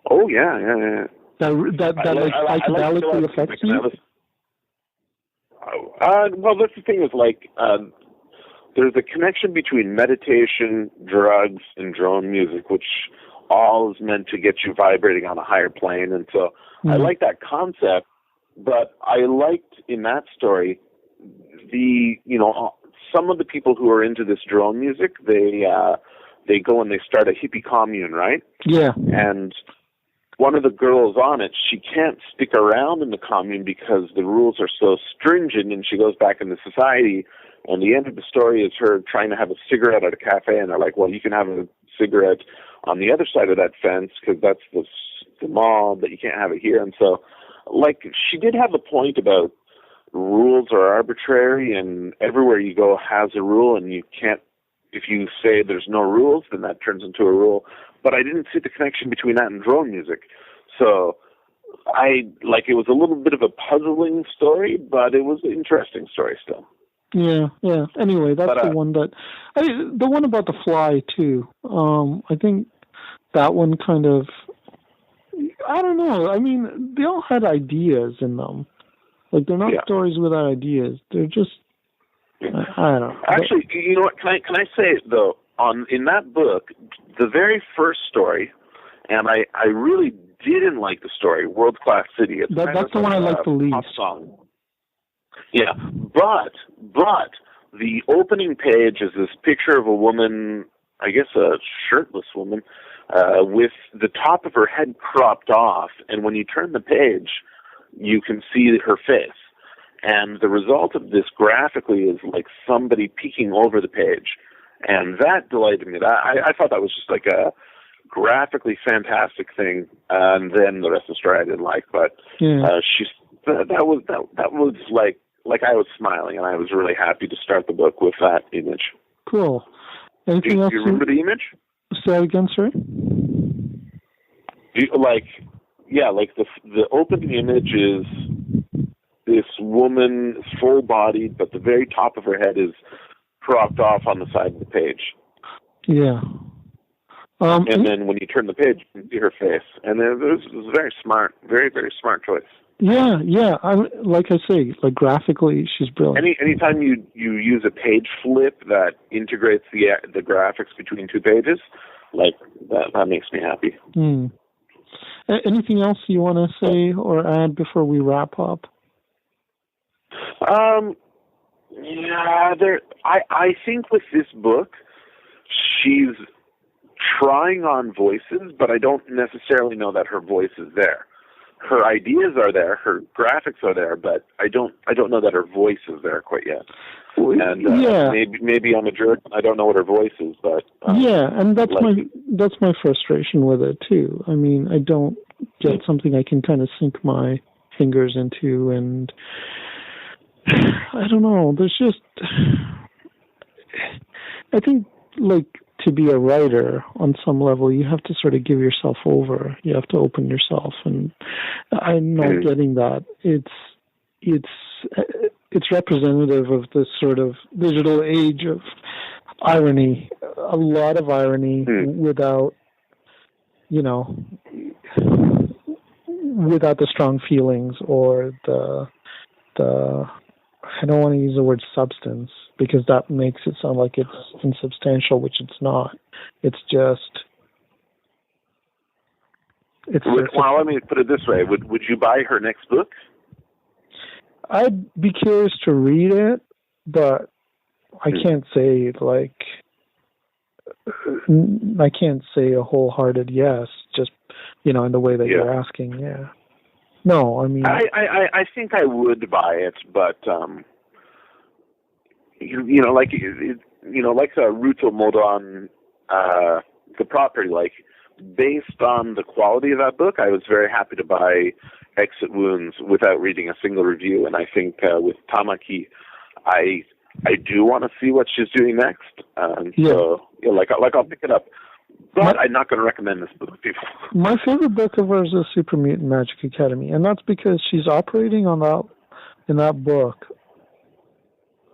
S3: Oh yeah. That
S2: psychedelically affects you?
S3: Well, that's the thing is like there's a connection between meditation, drugs, and drone music, which all is meant to get you vibrating on a higher plane. And so I like that concept, but I liked in that story some of the people who are into this drone music, they go and they start a hippie commune, right? Yeah. And one of the girls on it, she can't stick around in the commune because the rules are so stringent, and she goes back into society. And the end of the story is her trying to have a cigarette at a cafe, and they're like, well, you can have a cigarette on the other side of that fence because that's the mall, but you can't have it here. And so, like, she did have a point about rules are arbitrary, and everywhere you go has a rule, and you can't, if you say there's no rules, then that turns into a rule. But I didn't see the connection between that and drone music. So it was a little bit of a puzzling story, but it was an interesting story still.
S2: Yeah. Anyway, that's the one the one about the fly too. I think that one kind of, I don't know. I mean, they all had ideas in them. Like, they're not stories without ideas. They're just, I don't know.
S3: Actually, you know what? Can I say though, in that book, the very first story, and I really didn't like the story, World Class City.
S2: That's the one I like the least.
S3: Pop song. Yeah, but the opening page is this picture of a woman, I guess a shirtless woman, with the top of her head cropped off, and when you turn the page, you can see her face. And the result of this graphically is like somebody peeking over the page. And that delighted me. I thought that was just like a graphically fantastic thing. And then the rest of the story I didn't like, but that was like I was smiling, and I was really happy to start the book with that image.
S2: Cool. Anything else?
S3: Do you remember the image?
S2: Say that again, sir.
S3: The opening image is this woman, full-bodied, but the very top of her head is cropped off on the side of the page.
S2: Yeah.
S3: And then when you turn the page, you can see her face. And it was very smart, very, very smart choice.
S2: Yeah. Like I say, like graphically, she's brilliant.
S3: Anytime you use a page flip that integrates the graphics between two pages, like that makes me happy.
S2: Anything else you want to say or add before we wrap up?
S3: I think with this book, she's trying on voices, but I don't necessarily know that her voice is there. Her ideas are there, her graphics are there, but I don't know that her voice is there quite yet. And maybe I'm a jerk. I don't know what her voice is, but
S2: and that's my frustration with it too. I mean, I don't get something I can kind of sink my fingers into, and I don't know. There's just I think, like, to be a writer on some level, you have to sort of give yourself over. You have to open yourself, and I'm not getting that. It's representative of this sort of digital age of irony, a lot of irony without, without the strong feelings or the I don't want to use the word substance because that makes it sound like it's insubstantial, which it's not. It's just.
S3: Well, let me put it this way: Would you buy her next book?
S2: I'd be curious to read it, but I can't say I can't say a wholehearted yes. Just in the way that you're asking. Yeah. No, I mean.
S3: I think I would buy it, but like Ruto Modon, the property, like based on the quality of that book, I was very happy to buy Exit Wounds without reading a single review. And I think with Tamaki, I do want to see what she's doing next. So I'll pick it up. But I'm not going to recommend this book to people.
S2: My favorite book of hers is Super Mutant Magic Academy, and that's because she's operating in that book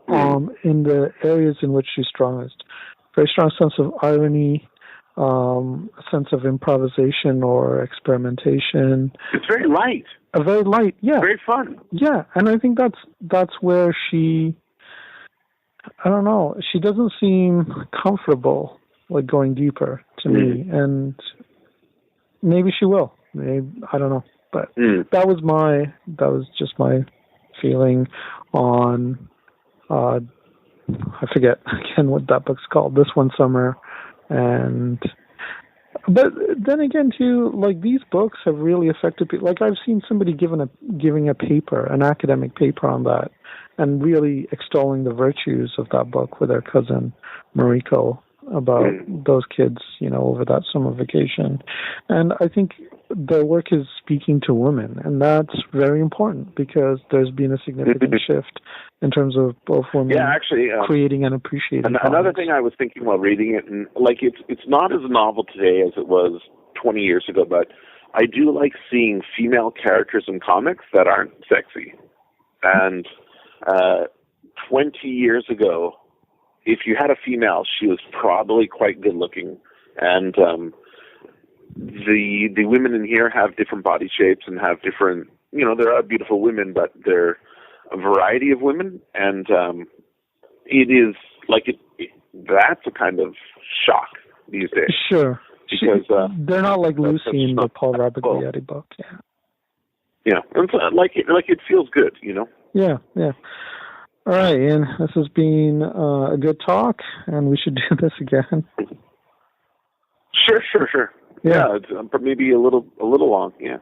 S2: in the areas in which she's strongest. Very strong sense of irony, a sense of improvisation or experimentation.
S3: It's very light.
S2: Very light, yeah.
S3: Very fun.
S2: Yeah, and I think that's where she, I don't know, she doesn't seem comfortable like going deeper to me, and maybe she will. Maybe, I don't know, but that was just my feeling on. I forget again what that book's called. This One Summer, but then again too, like these books have really affected people. Like I've seen somebody giving a paper, an academic paper on that, and really extolling the virtues of that book with their cousin Mariko about those kids, over that summer vacation. And I think their work is speaking to women, and that's very important because there's been a significant shift in terms of both women creating and appreciating.
S3: Another thing I was thinking while reading it, and like it's not as novel today as it was 20 years ago, but I do like seeing female characters in comics that aren't sexy. And 20 years ago, if you had a female, she was probably quite good looking, and the women in here have different body shapes and have different, there are beautiful women, but they're a variety of women, and it is like that's a kind of shock these days.
S2: Sure,
S3: because
S2: they're not like Lucy in the Paul Rabagliati book.
S3: Yeah, and so, like it feels good,
S2: Yeah. All right, Ian, this has been a good talk, and we should do this again.
S3: Sure. Yeah, it's maybe a little long. Yeah.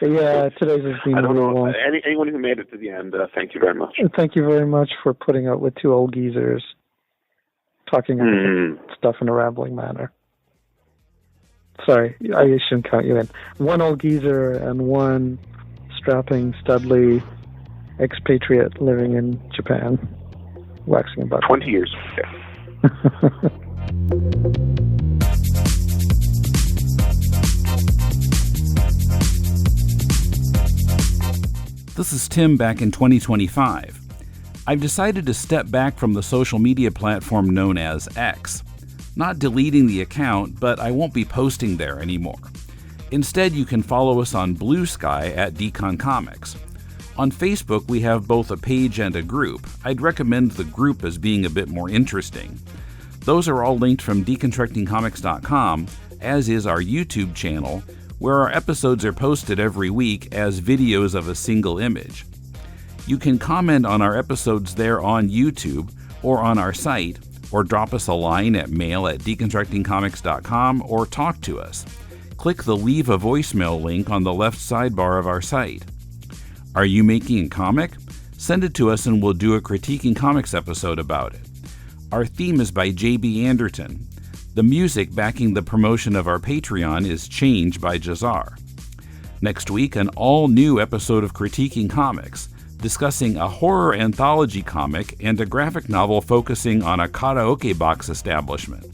S2: Yeah, today's has been.
S3: I don't know.
S2: Long.
S3: Anyone who made it to the end, thank you very much.
S2: Thank you very much for putting up with two old geezers talking about stuff in a rambling manner. Sorry, I shouldn't count you in. One old geezer and one strapping, studly expatriate living in Japan, waxing about
S3: 20 years. Yeah.
S1: This is Tim back in 2025. I've decided to step back from the social media platform known as X. Not deleting the account, but I won't be posting there anymore. Instead, you can follow us on Blue Sky at Decon Comics. On Facebook, we have both a page and a group. I'd recommend the group as being a bit more interesting. Those are all linked from deconstructingcomics.com, as is our YouTube channel, where our episodes are posted every week as videos of a single image. You can comment on our episodes there on YouTube or on our site, or drop us a line at mail@deconstructingcomics.com or talk to us. Click the Leave a Voicemail link on the left sidebar of our site. Are you making a comic? Send it to us and we'll do a Critiquing Comics episode about it. Our theme is by J.B. Anderton. The music backing the promotion of our Patreon is Change by Jazar. Next week, an all-new episode of Critiquing Comics, discussing a horror anthology comic and a graphic novel focusing on a karaoke box establishment.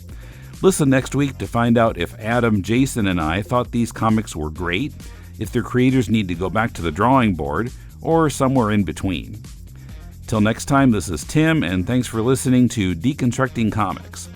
S1: Listen next week to find out if Adam, Jason, and I thought these comics were great, if their creators need to go back to the drawing board, or somewhere in between. Till next time, this is Tim, and thanks for listening to Deconstructing Comics.